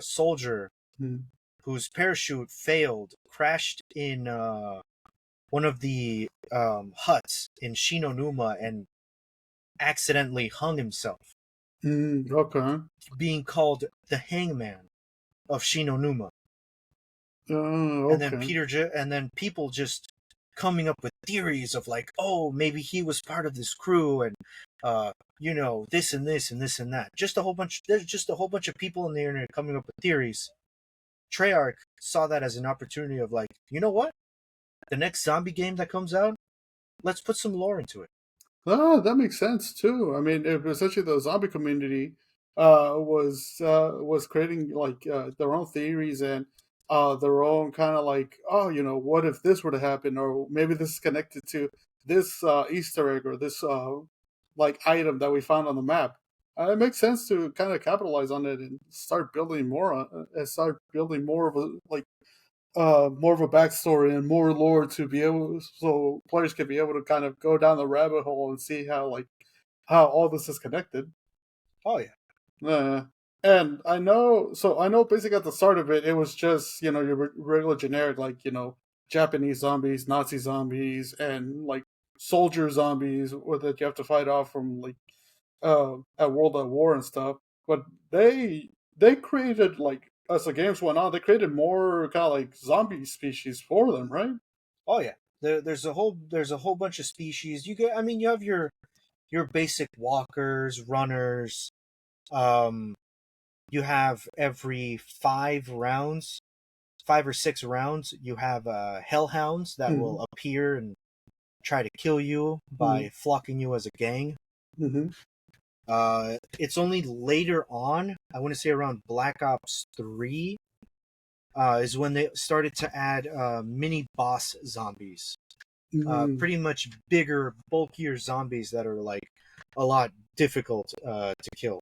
soldier Hmm. whose parachute failed, crashed in one of the huts in Shinonuma and accidentally hung himself, Okay. being called the Hangman of Shinonuma. And then Okay. and then people just coming up with theories of like, oh, maybe he was part of this crew, and this and this and this and that. Just a whole bunch. There's just a whole bunch of people on the internet coming up with theories. Treyarch saw that as an opportunity of like, you know what? The next zombie game that comes out, let's put some lore into it. Ah, that makes sense too. I mean, if essentially the zombie community was creating like their own theories and their own kind of like, oh, what if this were to happen, or maybe this is connected to this Easter egg or this like item that we found on the map. It makes sense to kind of capitalize on it and start building more and start building more of a like more of a backstory and more lore to be able so players can be able to kind of go down the rabbit hole and see how all this is connected. Oh yeah. uh, and I know basically at the start of it, it was just, your regular generic, like, Japanese zombies, Nazi zombies, and like soldier zombies that you have to fight off from like at World at War and stuff. But they created, like, as the games went on, they created more kind of like zombie species for them, right? Oh yeah. There's a whole bunch of species. You have your basic walkers, runners. Um, you have every 5 rounds, 5 or 6 rounds, you have hellhounds that Mm-hmm. will appear and try to kill you Mm-hmm. by flocking you as a gang. Mm-hmm. It's only later on, I want to say around Black Ops 3, is when they started to add mini boss zombies. Mm-hmm. Pretty much bigger, bulkier zombies that are like a lot difficult to kill.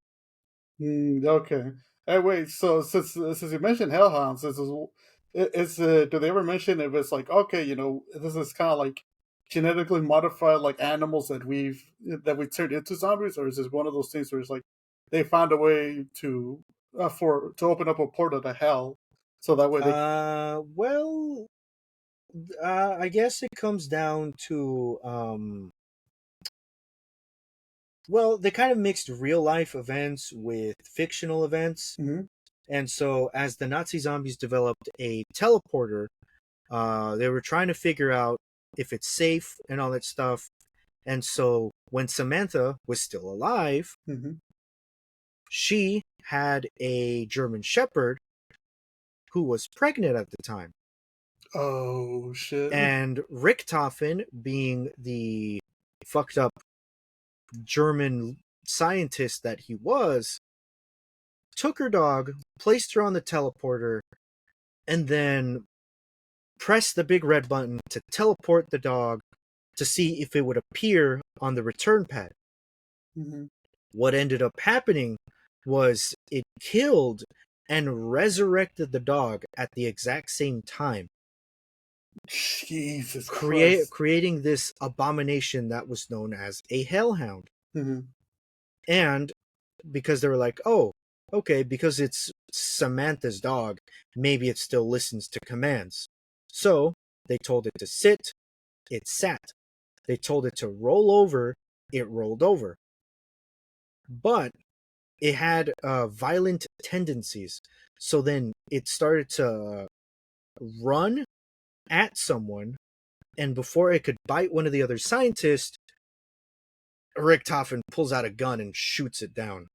Okay. Hey, wait. So since you mentioned hellhounds, do they ever mention if it's like, okay, this is kind of like genetically modified like animals that we turned into zombies, or is this one of those things where it's like they found a way to open up a portal to hell, so that way they. Well, I guess it comes down to well, they kind of mixed real life events with fictional events. Mhm. And so, as the Nazi zombies developed a teleporter, they were trying to figure out if it's safe and all that stuff. And so, when Samantha was still alive, Mhm. she had a German Shepherd who was pregnant at the time. Oh shit. And Richthofen, being the fucked up German scientist that he was, took her dog, placed her on the teleporter, and then pressed the big red button to teleport the dog to see if it would appear on the return pad. Mhm. What ended up happening was it killed and resurrected the dog at the exact same time, Jesus Christ. creating this abomination that was known as a hellhound. Mhm. And because they were like, oh, okay, because it's Samantha's dog, maybe it still listens to commands. So they told it to sit, it sat. They told it to roll over, it rolled over. But it had violent tendencies. So then it started to run at someone, and before it could bite one of the other scientists, Richthofen pulls out a gun and shoots it down.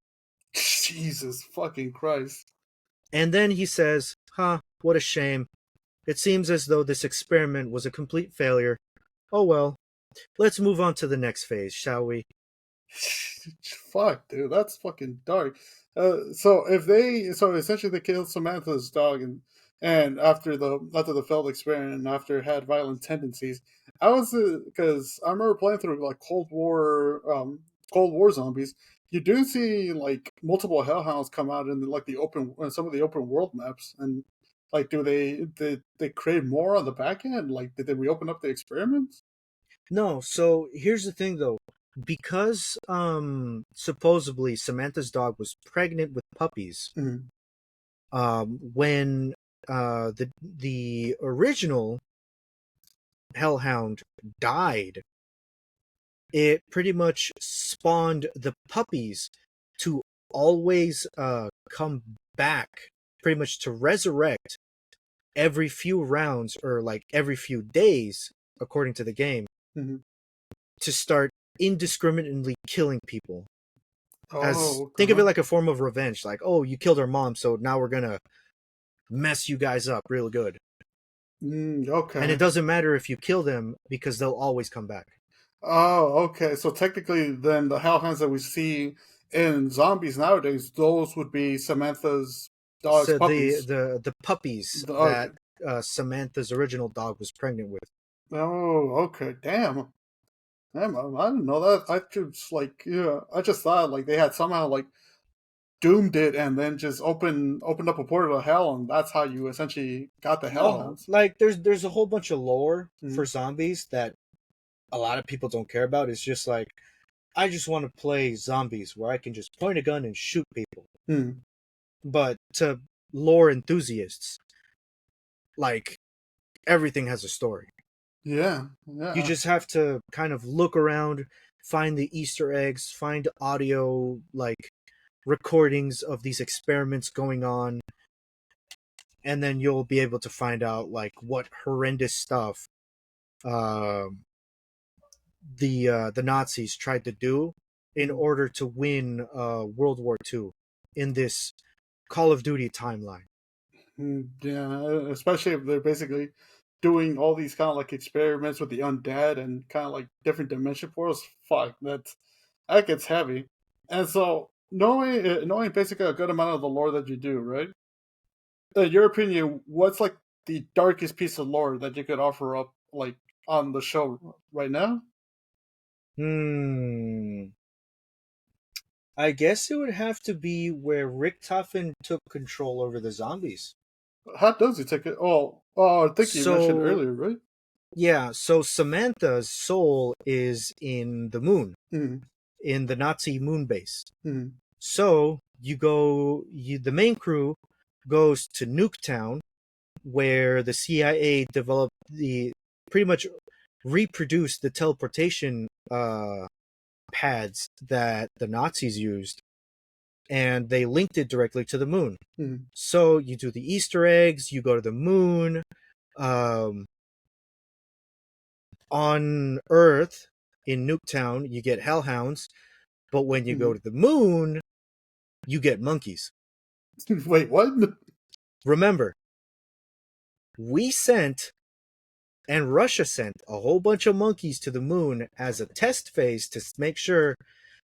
Jesus fucking Christ. And then he says, huh, what a shame. It seems as though this experiment was a complete failure. Oh well, let's move on to the next phase, shall we? Fuck, dude, that's fucking dark. So essentially they killed Samantha's dog, and after the failed experiment and after it had violent tendencies. I was because I remember playing through like Cold War zombies. You do see like multiple hellhounds come out in like some of the open world maps, and like, did they create more on the back end? Like, did they reopen up the experiments? No, so here's the thing though. Because supposedly Samantha's dog was pregnant with puppies, Mm-hmm. when the original hellhound died, it pretty much spawned the puppies to always come back, pretty much to resurrect every few rounds or like every few days, according to the game, Mm-hmm. to start indiscriminately killing people. As Oh, think of it okay. like a form of revenge, like, oh, you killed our mom, so now we're gonna mess you guys up real good. And it Okay. doesn't matter if you kill them because they'll always come back. Oh, okay. So technically, then the hellhounds that we see in zombies nowadays, those would be Samantha's. Dogs, So puppies. the puppies Okay. that Samantha's original dog was pregnant with. Oh, okay. Damn. Damn, I didn't know that. I just like, yeah, I just thought like they had somehow like doomed it and then just opened up a portal to hell, and that's how you essentially got the No, hellhounds. like there's a whole bunch of lore for Mm, zombies that a lot of people don't care about. It's just like I just want to play zombies where I can just point a gun and shoot people. mm, But to lore enthusiasts, like everything has a story. yeah, You yeah. just have to kind of look around, find the Easter eggs, find audio like recordings of these experiments going on, and then you'll be able to find out like what horrendous stuff um the Nazis tried to do in Mm, order to win World War II in this Call of Duty timeline. yeah, especially if they're basically doing all these kind of like experiments with the undead and kind of like different dimension portals. Fuck, that gets heavy. And so knowing basically a good amount of the lore that you do, right? In your opinion, what's like the darkest piece of lore that you could offer up like on the show right now? Hmm. I guess it would have to be where Richtofen took control over the zombies. How does he take it? Oh, I think you mentioned So earlier, right? yeah, so Samantha's soul is in the moon, Mm, in the Nazi moon base. mm, So the main crew goes to Nuketown, where the CIA developed the pretty much reproduced the teleportation pads that the Nazis used, and they linked it directly to the moon. mm, So you do the Easter eggs, you go to the moon. Um, on Earth in Nuketown, you get hellhounds, but when you go mm. to the moon, you get monkeys. Wait, what? Remember, we sent and Russia sent a whole bunch of monkeys to the moon as a test phase to make sure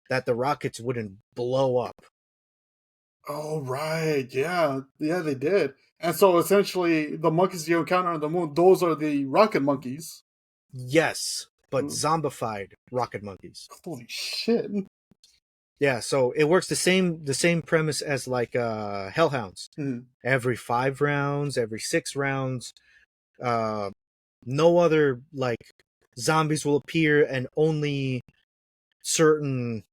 that the rockets wouldn't blow up. Oh, right. Yeah. Yeah, they did. And so essentially, the monkeys you encounter on the moon, those are the rocket monkeys. Yes, but Mm, zombified rocket monkeys. holy shit. Yeah, so it works the same premise as like hellhounds. Mm, Every 5 rounds, every 6 rounds, uh, no other like zombies will appear, and only the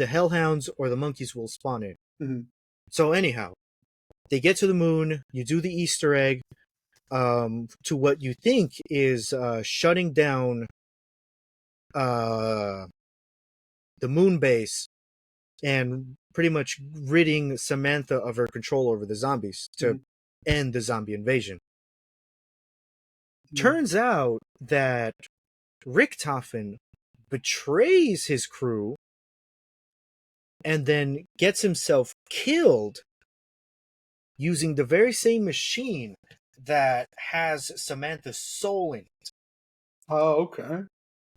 hellhounds or the monkeys will spawn in. mm, So anyhow, they get to the moon. You do the Easter egg to what you think is shutting down uh, the moon base and pretty much ridding Samantha of her control over the zombies to mm, end the zombie invasion. mm. Turns out that Richtofen betrays his crew and then gets himself killed using the very same machine that has Samantha's soul in it. Oh, okay.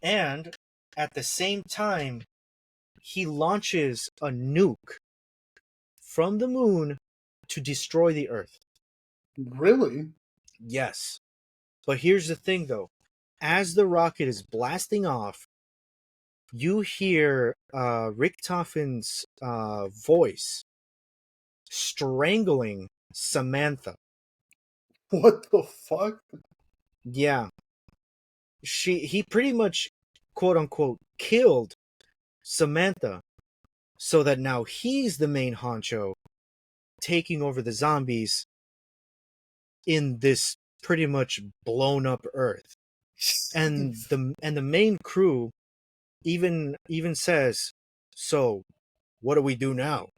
And at the same time, he launches a nuke from the moon to destroy the Earth. Really? Yes. But here's the thing though. As the rocket is blasting off, you hear Richtofen's voice strangling Samantha. What the fuck? Yeah, he pretty much quote unquote killed Samantha so that now he's the main honcho taking over the zombies in this pretty much blown up Earth. And the main crew even says, "So, what do we do now?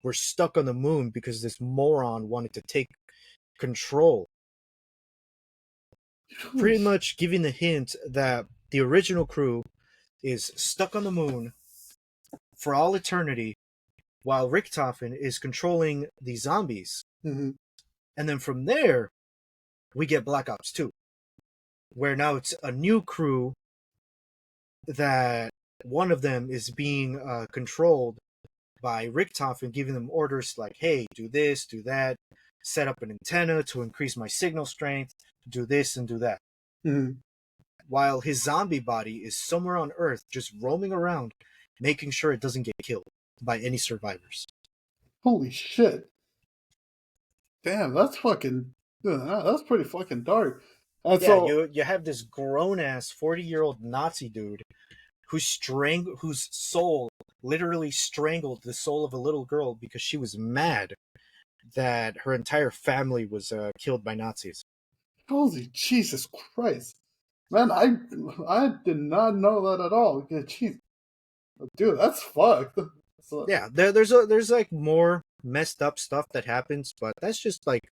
We're stuck on the moon because this moron wanted to take control." Holy Pretty sh- much giving the hint that the original crew is stuck on the moon for all eternity while Richtofen is controlling the zombies. Mhm. And then from there, we get Black Ops 2, where now it's a new crew that one of them is being controlled by Richtofen giving them orders like, hey, do this, do that, set up an antenna to increase my signal strength, do this and do that. Mhm. While his zombie body is somewhere on Earth just roaming around, making sure it doesn't get killed by any survivors. Holy shit! Damn, that's fucking. That's pretty fucking dark. And Yeah, so, you have this grown ass 40-year-old Nazi dude whose soul literally strangled the soul of a little girl because she was mad that her entire family was killed by Nazis. holy Jesus Christ, man! I did not know that at all. Yeah, jeez, dude, that's fucked. So, Yeah, there's like more messed up stuff that happens, but that's just like,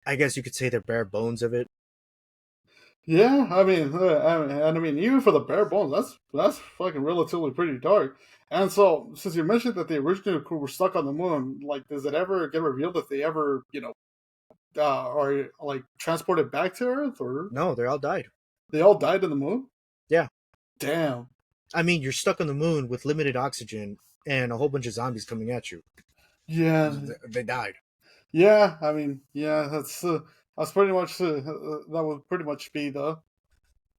I guess you could say the bare bones of it. yeah, I mean, even for the bare bones, that's fucking relatively pretty dark. And so, since you mentioned that the original crew were stuck on the moon, like, does it ever get revealed if they ever, are like transported back to Earth, or No, they all died. they all died in the moon? Yeah, Damn. I mean, you're stuck on the moon with limited oxygen and a whole bunch of zombies coming at you. Yeah, They died. yeah. I mean, yeah. That's pretty much that would pretty much be the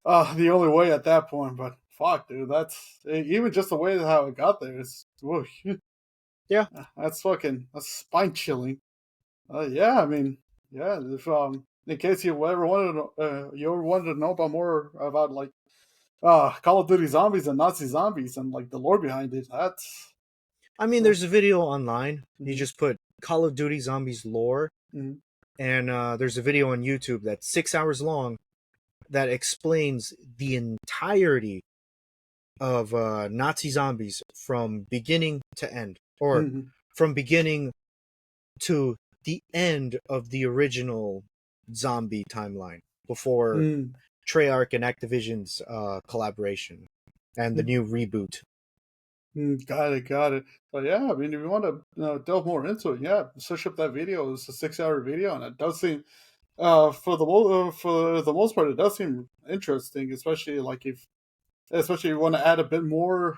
only way at that point. But fuck, dude, that's even just the way how it got there is whoosh, Yeah, that's spine chilling. Yeah, I mean, yeah. If in case you ever wanted to know about more about like Call of Duty Zombies and Nazi zombies and like the lore behind it, that's I mean, uh, there's a video online. You mhm, just put Call of Duty Zombies lore, mhm, and there's a video on YouTube that's 6 hours long that explains the entirety of Nazi zombies from beginning to end, or mhm, from beginning to the end of the original zombie timeline before mhm, Treyarch and Activision's collaboration and the mhm. new reboot. Got it, got it. But yeah, I mean, if you want to delve more into it, yeah, search up that video. It's a 6 hour video, and it does seem, for the most part, it does seem interesting. Especially if you want to add a bit more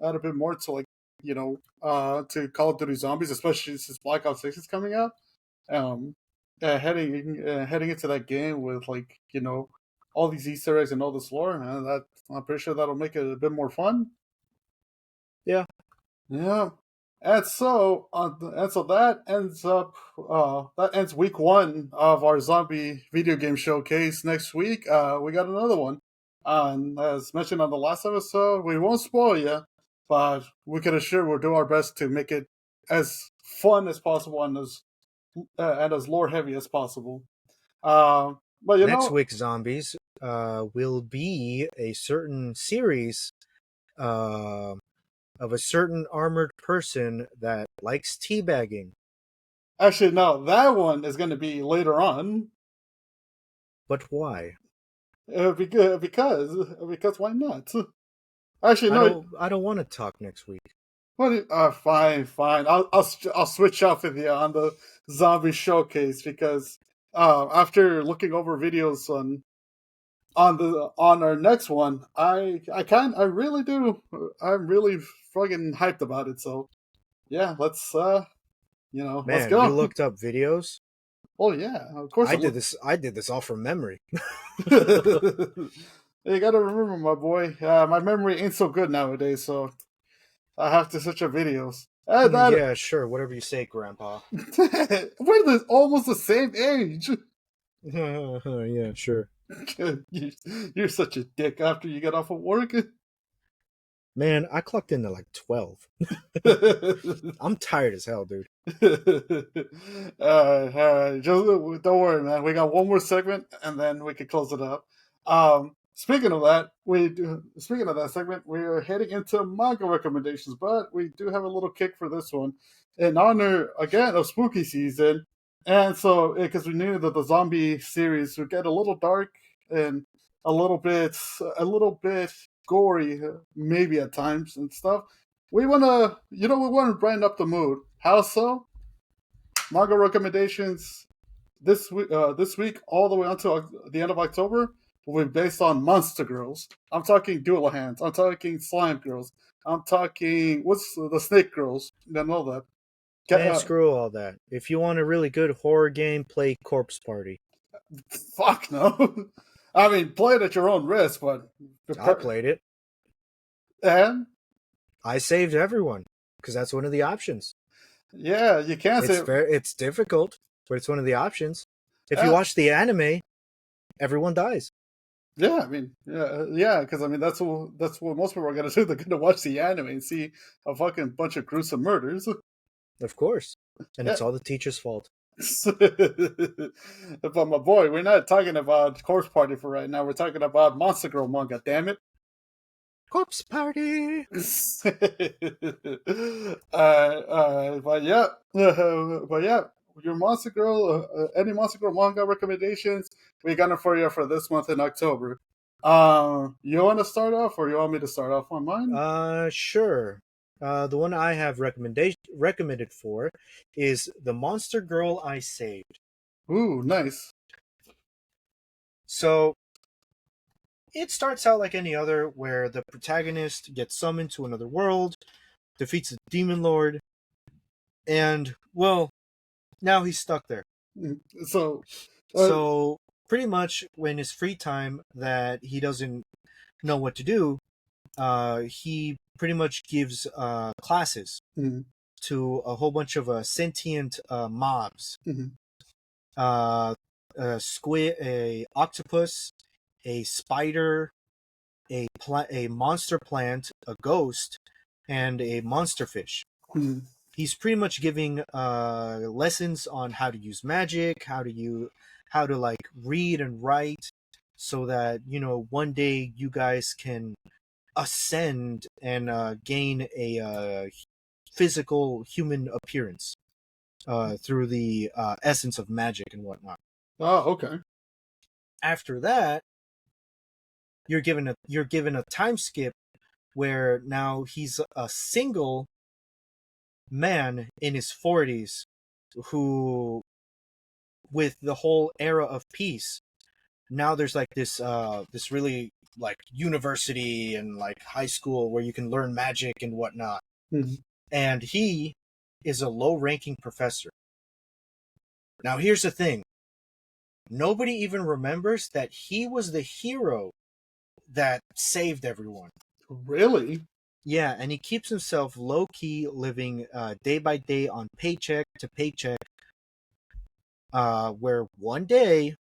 add a bit more to like to Call of Duty Zombies, especially since Black Ops 6 is coming out. Um, heading into that game with like all these Easter eggs and all this lore, and that I'm pretty sure that'll make it a bit more fun. Yeah, Yeah. And so that ends week one of our zombie video game showcase. Next week, we got another one. And as mentioned on the last episode, we won't spoil you, but we can assure we'll do our best to make it as fun as possible and as lore heavy as possible. But next week's zombies will be a certain series uh, of a certain armored person that likes teabagging. actually, no, that one is going to be later on. But why? Because why not? Actually, no. I don't want to talk next week. Fine, fine. I'll switch off with you on the zombie showcase because after looking over videos on our next one, I really do. I'm really fucking hyped about it. So yeah, let's Man, you go. looked up videos? Oh yeah, of course. I did this all from memory. You gotta remember, my boy. My memory ain't so good nowadays, so I have to search up videos. That Yeah, sure, whatever you say, Grandpa. almost the same age. Yeah, sure. You're such a dick after you get off of work. Man, I clocked in at like 12. I'm tired as hell, dude. All right. Just don't worry, man. We got one more segment, and then we can close it up. Speaking of that segment, we are heading into manga recommendations, but we do have a little kick for this one in honor again of spooky season, and so because we knew that the zombie series would get a little dark and a little bit gory, maybe at times and stuff. We want to brighten up the mood. How so? Manga recommendations this week all the way until the end of October. will be based on monster girls. I'm talking dual hands. I'm talking slime girls. I'm talking what's the snake girls and all that. Man, screw all that. If you want a really good horror game, play Corpse Party. Fuck no. I mean, play it at your own risk, but I played it. and I saved everyone because that's one of the options. yeah, you can't say It's difficult, but it's one of the options. If you uh, watch the anime, everyone dies. yeah, I mean, yeah, because I mean that's what most people are gonna do. They're gonna watch the anime and see a fucking bunch of gruesome murders. Of course. And Yeah. it's all the teacher's fault. But my boy, we're not talking about Corpse Party for right now. We're talking about Monster Girl manga. Damn it! Corpse Party! But yeah, but yeah, your Monster Girl, any Monster Girl manga recommendations? We got it for you for this month in October. You want to start off, or you want me to start off on mine? Sure. The one I have recommended for is The Monster Girl I Saved. Ooh, nice. So, it starts out like any other, where the protagonist gets summoned to another world, defeats the demon lord, and, well, now he's stuck there. So, So, pretty much when his free time that he doesn't know what to do, he pretty much gives classes mm, to a whole bunch of sentient mobs. mm, A squid, a octopus, a spider, a monster plant, a ghost, and a monster fish. mm, He's pretty much giving lessons on how to use magic, how to like read and write, so that one day you guys can ascend and gain a physical human appearance through the essence of magic and whatnot. oh, okay. After that, you're given a time skip where now he's a single man in his 40s who, with the whole era of peace, now there's like this really like university and like high school where you can learn magic and whatnot, Mm, and he is a low-ranking professor. Now here's the thing: nobody even remembers that he was the hero that saved everyone. really? Yeah, and he keeps himself low key, living day by day on paycheck to paycheck. Where one day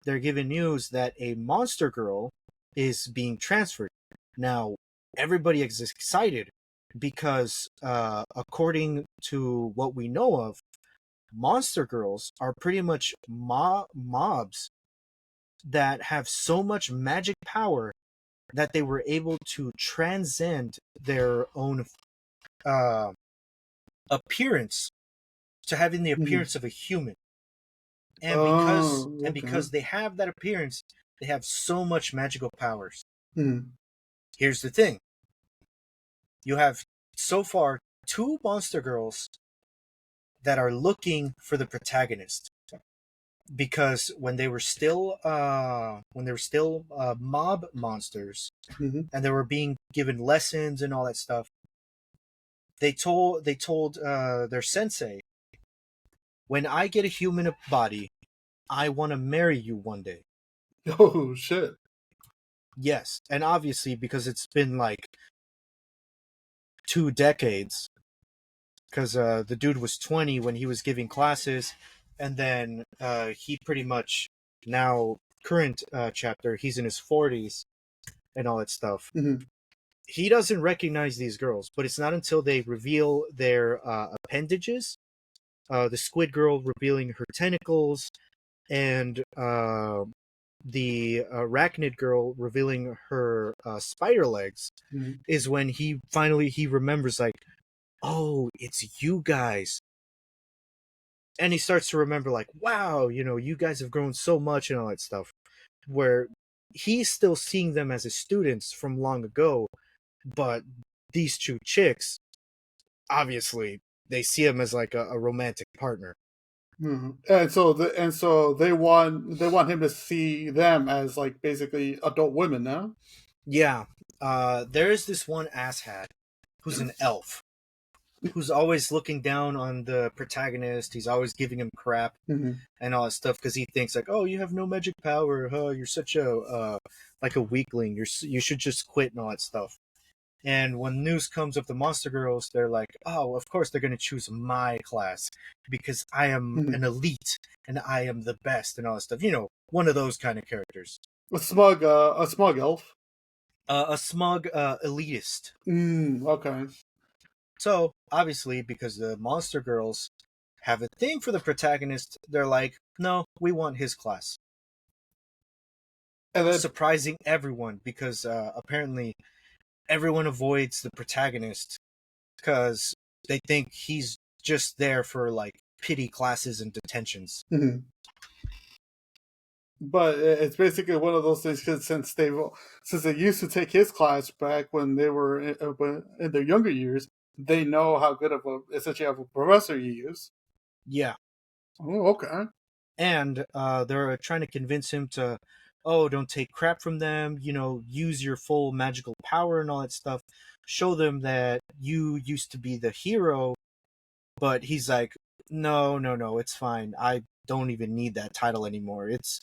they're given news that a monster girl is being transferred. Now everybody is excited because, according to what we know of, monster girls are pretty much mobs that have so much magic power that they were able to transcend their own uh, appearance to having the Mm. appearance of a human. And because Oh, and okay. because they have that appearance, they have so much magical powers. Mm. Here's the thing: you have so far two monster girls that are looking for the protagonist, because when they were still mob monsters Mm-hmm. and they were being given lessons and all that stuff, they told their sensei, when I get a human body, I want to marry you one day. Oh shit. Yes, and obviously because it's been like 2 decades, because the dude was 20 when he was giving classes, and then he pretty much, now current chapter, he's in his 40s and all that stuff. Mm-hmm. He doesn't recognize these girls, but it's not until they reveal their appendages. The squid girl revealing her tentacles, and the arachnid girl revealing her spider legs, Mm-hmm. is when he remembers, like, oh, it's you guys. And he starts to remember, like, wow, you guys have grown so much and all that stuff. Where he's still seeing them as his students from long ago, but these two chicks, obviously, they see him as like a romantic partner. And so they want him to see them as like basically adult women now. Yeah, there is this one asshat who's an elf who's always looking down on the protagonist. He's always giving him crap Mm-hmm. and all that stuff because he thinks like, oh, you have no magic power. Huh? You're such a like a weakling. You should just quit and all that stuff. And when news comes of the Monster Girls, they're like, oh, of course they're going to choose my class because I am Mm-hmm. an elite and I am the best and all that stuff. You know, one of those kind of characters. A smug elf. A smug elitist. Okay. So, obviously, because the Monster Girls have a thing for the protagonist, they're like, no, we want his class. And then, Surprising everyone because apparently everyone avoids the protagonist because they think he's just there for like pity classes and detentions. mhm. But it's basically one of those things because since they used to take his class back when they were in their younger years, they know how good of a essentially of a professor he is. Yeah, Oh, okay. and they're trying to convince him to, oh, don't take crap from them. You know, use your full magical power and all that stuff. Show them that you used to be the hero. But he's like, no, no, no, it's fine. I don't even need that title anymore. It's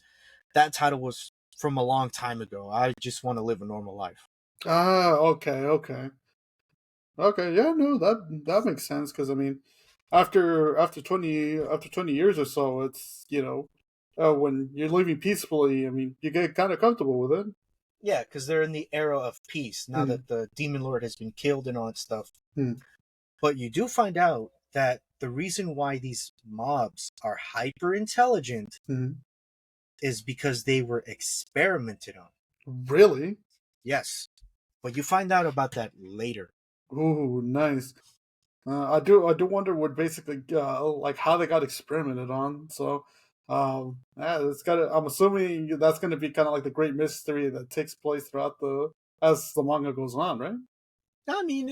that title was from a long time ago. I just want to live a normal life. Okay, okay. Okay, yeah, no, that makes sense because I mean, after 20 years or so, it's when you're living peacefully. I mean, you get kind of comfortable with it. Yeah, because they're in the era of peace now Hmm. that the demon lord has been killed and all that stuff. Hmm. But you do find out that the reason why these mobs are hyper intelligent Hmm. is because they were experimented on. Really? Yes, but you find out about that later. Ooh, nice. I do wonder what basically like how they got experimented on. So, yeah, it's got. I'm assuming that's going to be kind of like the great mystery that takes place throughout the as the manga goes on, right? I mean,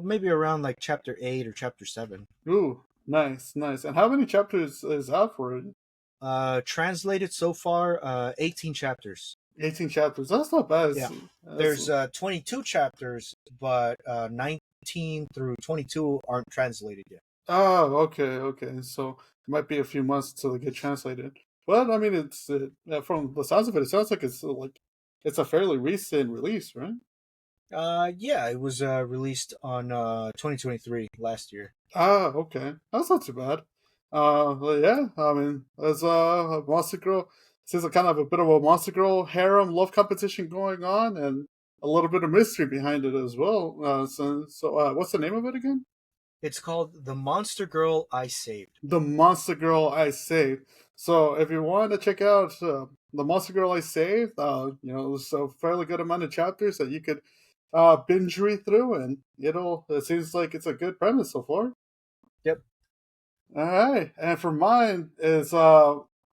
maybe around like chapter 8 or chapter 7. Ooh, nice, nice. And how many chapters is out for it? Translated so far, 18 chapters. 18 chapters. That's not bad. Yeah. That's There's 22 chapters, but 19 through 22 aren't translated yet. oh, okay, okay. So it might be a few months till they get translated. But I mean, it's from the sounds of it, it sounds like it's a fairly recent release, right? Yeah, it was released on 2023 last year. Ah, okay. That's not too bad. But yeah, I mean, there's a Monster Girl. There's a kind of a bit of a Monster Girl harem love competition going on, and a little bit of mystery behind it as well. What's the name of it again? It's called The Monster Girl I Saved. The Monster Girl I Saved. So if you want to check out the Monster Girl I Saved, there's a fairly good amount of chapters that you could binge read through, and it seems like it's a good premise so far. Yep. All right, and for mine is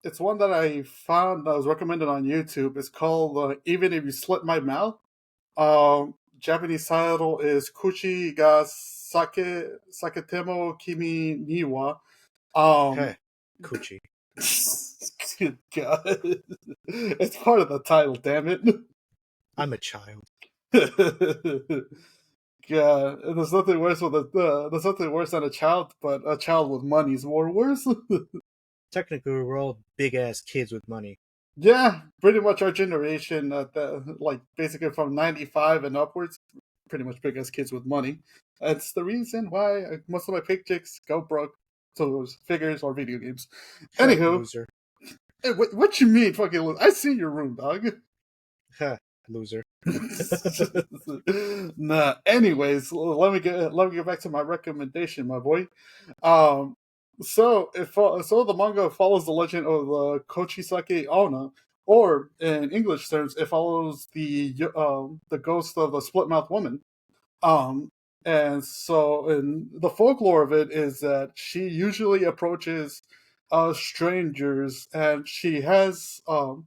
it's one that I found that was recommended on YouTube. It's called "Even If You Slit My Mouth." Japanese title is "Kuchi ga Saketemo Kimi Niwa." Um, Hey, Coochie. good God, it's part of the title. Damn it! I'm a child. Yeah, there's nothing worse there's nothing worse than a child, but a child with money is more worse. Technically, we're all big ass kids with money. Yeah, pretty much our generation, like basically from '95 and upwards, pretty much big as kids with money. That's the reason why most of my paychecks go broke to those figures or video games. Anywho, Loser. hey, what you mean, fucking? I see your room, dog. Loser. Nah. Anyways, let me get back to my recommendation, my boy. Um, so the manga follows the legend of the Kochisake Onna, or in English terms, it follows the ghost of the split mouth woman. Um, and so, and the folklore of it is that she usually approaches strangers, and she has on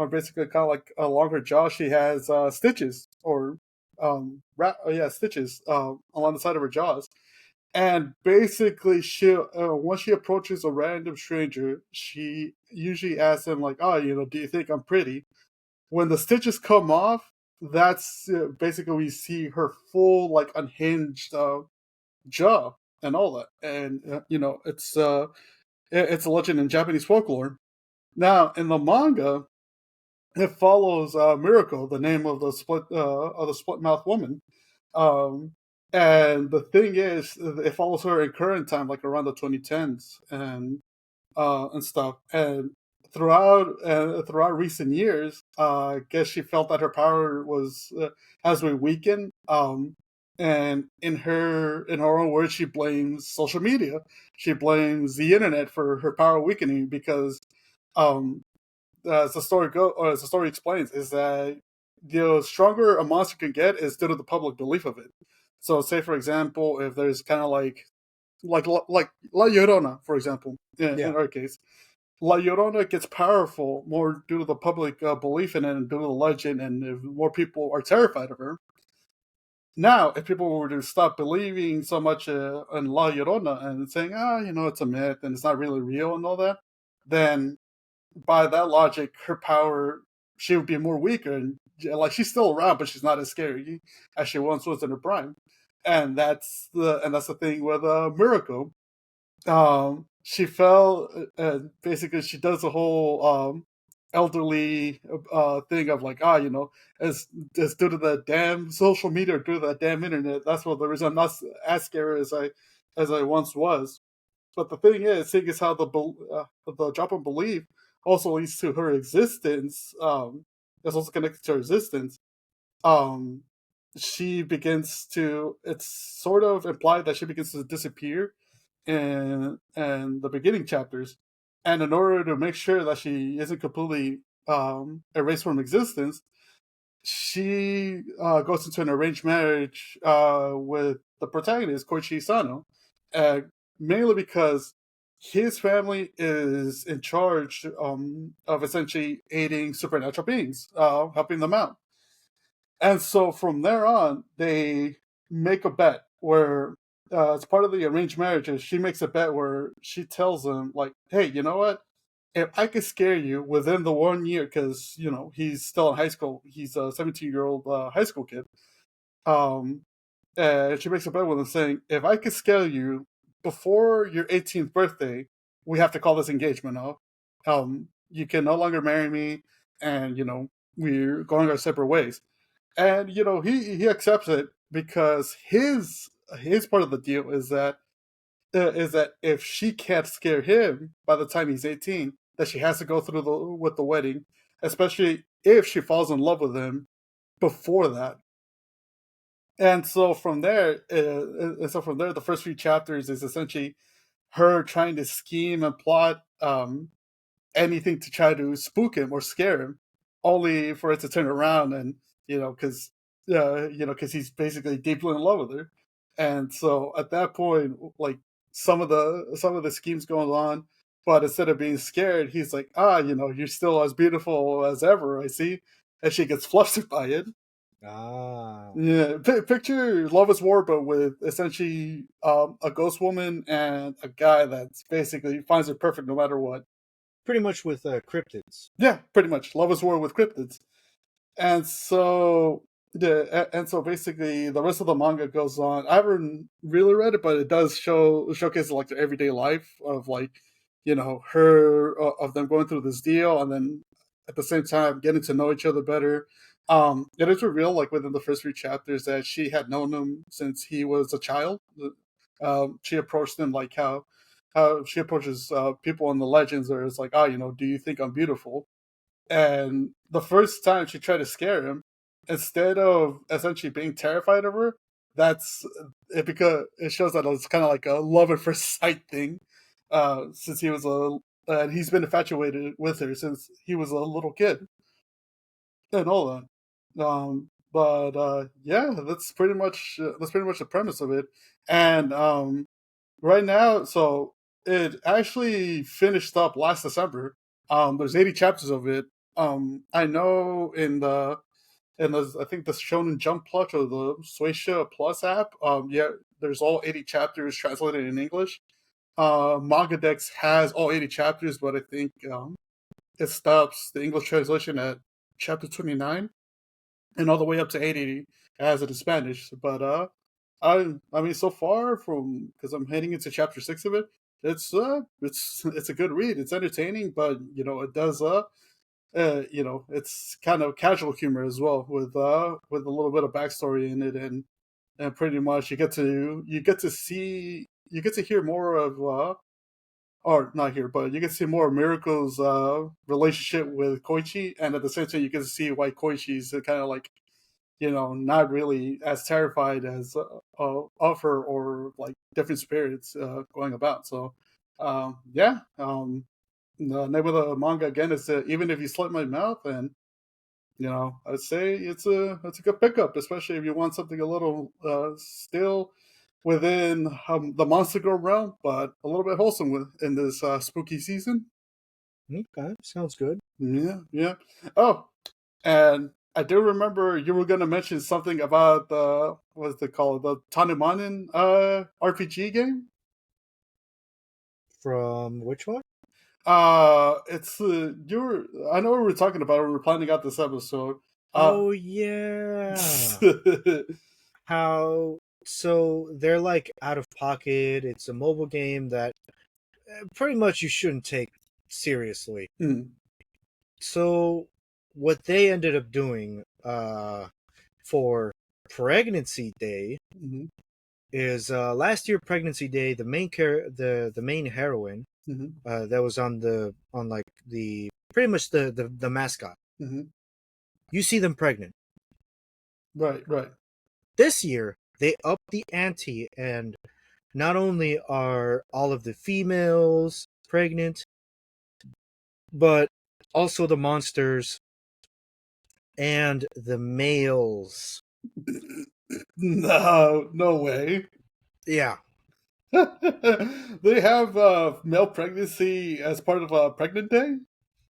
basically kind of like along her jaw, she has stitches or stitches along the side of her jaws, And basically, she once she approaches a random stranger, she usually asks them like, "Oh, do you think I'm pretty?" When the stitches come off, that's basically we see her full like unhinged jaw and all that, and it's a legend in Japanese folklore. Now, in the manga, it follows Miracle, the name of the split mouth woman. Um, and the thing is, it follows her in current time, like around the 2010s, and stuff. And throughout recent years, I guess she felt that her power was has been weakened. And in her own words, she blames social media. She blames the internet for her power weakening because um, as the story as the story explains, is that the stronger a monster can get is due to the public belief of it. So, say for example, if there's kind of like La Llorona, for example, Yeah. in our case, La Llorona gets powerful more due to the public belief in it and due to the legend, and if more people are terrified of her. Now, if people were to stop believing so much in La Llorona and saying, it's a myth and it's not really real and all that, then by that logic, her power she would be more weaker and like she's still around, but she's not as scary as she once was in her prime. And that's the thing with Miracle. She fell and basically she does the whole elderly thing of like as due to the damn social media, due to the damn internet. That's what the reason I'm not as scary as I once was. But the thing is, seeing as how the drop in belief also leads to her existence, is also connected to her existence. Um, she begins to. It's sort of implied that she begins to disappear in the beginning chapters, and in order to make sure that she isn't completely erased from existence, she goes into an arranged marriage with the protagonist, Koichi Sano, uh, mainly because his family is in charge of essentially aiding supernatural beings, helping them out. And so from there on, they make a bet where, as part of the arranged marriages, she makes a bet where she tells him, like, hey, you know what? If I could scare you within the 1 year, because, he's still in high school, he's a 17-year-old high school kid. Um, and she makes a bet with him saying, if I could scare you before your 18th birthday, we have to call this engagement off. You can no longer marry me, and, we're going our separate ways. And he accepts it because his part of the deal is that if she can't scare him by the time he's 18, that she has to go through with the wedding, especially if she falls in love with him before that. And so from there, the first few chapters is essentially her trying to scheme and plot anything to try to spook him or scare him, only for it to turn around and because he's basically deeply in love with her, and so at that point, like some of the schemes going on, but instead of being scared, he's like, you're still as beautiful as ever. I see, and she gets flustered by it. Ah. Yeah, picture Love is War, but with essentially a ghost woman and a guy that's basically finds her perfect no matter what. Pretty much with cryptids. Yeah, pretty much. Love is War with cryptids. And so basically the rest of the manga goes on. I haven't really read it, but it does showcase like their everyday life of like, her of them going through this deal and then at the same time getting to know each other better. It is revealed like within the first few chapters that she had known him since he was a child. She approached him like how she approaches people in the legends, where it's like, do you think I'm beautiful? And the first time she tried to scare him, instead of essentially being terrified of her, that's it because it shows that it's kind of like a love at first sight thing. Since he was and he's been infatuated with her since he was a little kid and all that. But yeah, that's pretty much the premise of it. And right now, so it actually finished up last December. There's 80 chapters of it. I know and I think the Shonen Jump Plus or the Suisha Plus app. Yeah, there's all 80 chapters translated in English. Manga Dex has all 80 chapters, but I think it stops the English translation at chapter 29 and all the way up to 880 as it in Spanish. But I mean, so far from because I'm heading into chapter 6 of it, it's a good read. It's entertaining, but it does it's kind of casual humor as well with a little bit of backstory in it, and pretty much you get to hear more of or not here, but you can see more of Miracle's relationship with Koichi, and at the same time, you can see why Koichi's kind of like not really as terrified as of her or like different spirits going about. So, yeah, the name of the manga again is Even If You Slit My Mouth, and I'd say it's a good pickup, especially if you want something a little still within the Monster Girl realm, but a little bit wholesome in this spooky season. Okay, sounds good. Yeah, yeah. Oh, and I do remember you were going to mention something about the what's it called, the Tanumanin RPG game. From which one? It's I know we were talking about it, we were planning out this episode. Oh yeah. How so they're like out of pocket. It's a mobile game that pretty much you shouldn't take seriously. Mm, So what they ended up doing for pregnancy day mhm, is last year pregnancy day the main heroine mhm, that was on like the pretty much the mascot. mhm. You see them pregnant. Right, right. This year they upped the ante, and not only are all of the females pregnant, but also the monsters and the males. No, no way. Yeah, They have male pregnancy as part of a pregnant day.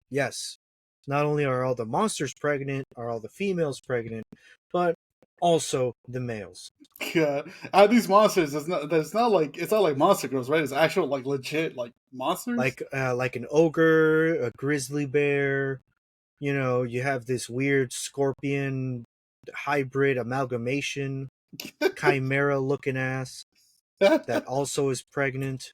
yes. Not only are all the monsters pregnant, are all the females pregnant, but also the males. God, out of these monsters, it's not like Monster Girls, right? It's actual like legit like monsters. Like an ogre, a grizzly bear. You have this weird scorpion hybrid amalgamation, chimera looking ass that also is pregnant,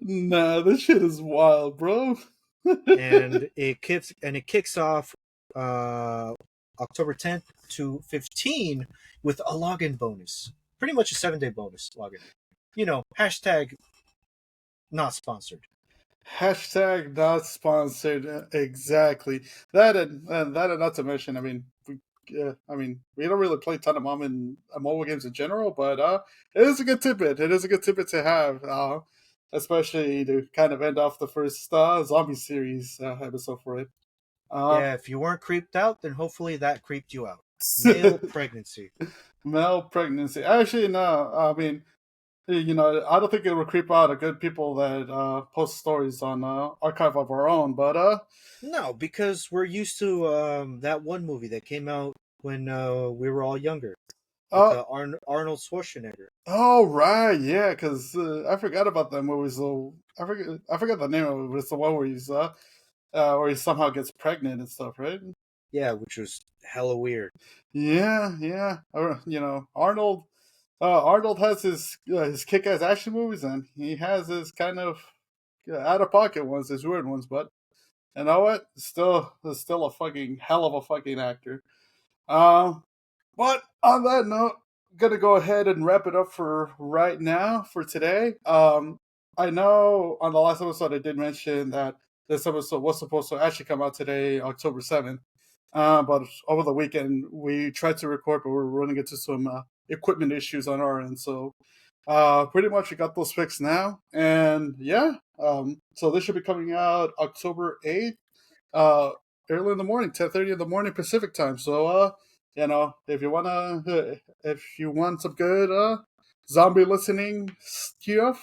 Nah, this shit is wild, bro. and it kicks off uh, October 10th to 15 with a login bonus. Pretty much a 7-day bonus login. Hashtag not sponsored. Hashtag not sponsored. Exactly and not to mention. I mean, we don't really play a ton of mom and mobile games in general, but it is a good tidbit. It is a good tidbit to have, especially to kind of end off the first zombie series episode for it. Uh, Yeah, if you weren't creeped out, then hopefully that creeped you out. Male pregnancy. Male pregnancy. Actually, no. I mean, I don't think it would creep out a good people that post stories on Archive of Our Own, but No, because we're used to that one movie that came out when we were all younger with uh, Arnold Schwarzenegger. oh right, yeah, because I forgot about that movie. So I forgot the name of it. But it's the one where he somehow gets pregnant and stuff, right? Yeah, which was hella weird. Yeah, yeah. Arnold has his kick-ass action movies, and he has his kind of out of pocket ones, his weird ones. But you know what? Still a fucking hell of a fucking actor. Um, but on that note, I'm gonna go ahead and wrap it up for right now for today. I know on the last episode I did mention that this episode was supposed to actually come out today, October 7th. But over the weekend we tried to record, but we were running into some equipment issues on our end. So pretty much we got those fixed now, and yeah. So this should be coming out October 8th, uh, early in the morning, 10:30 in the morning Pacific time. So if you want some good zombie listening stuff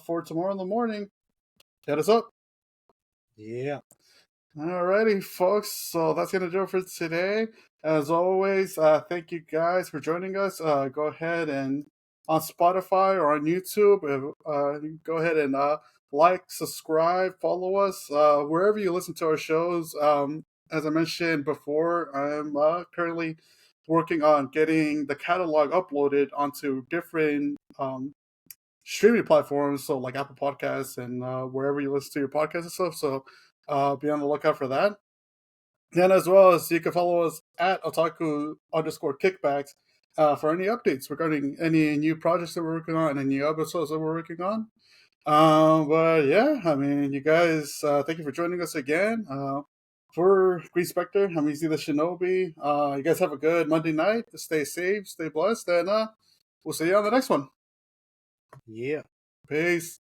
for tomorrow in the morning, hit us up. Yeah. Alrighty, folks. So that's gonna do it for today. As always, thank you guys for joining us. Go ahead and on Spotify or on YouTube, go ahead and like, subscribe, follow us wherever you listen to our shows. As I mentioned before, I'm currently working on getting the catalog uploaded onto different streaming platforms, so like Apple Podcasts and wherever you listen to your podcasts and stuff. So be on the lookout for that. And as well as you can follow us at Otaku_Kickbacks for any updates regarding any new projects that we're working on and new episodes that we're working on. But yeah, I mean, you guys, thank you for joining us again. For Green Specter, I'm Easy the Shinobi. You guys have a good Monday night. Stay safe, stay blessed, and we'll see you on the next one. Yeah. Peace.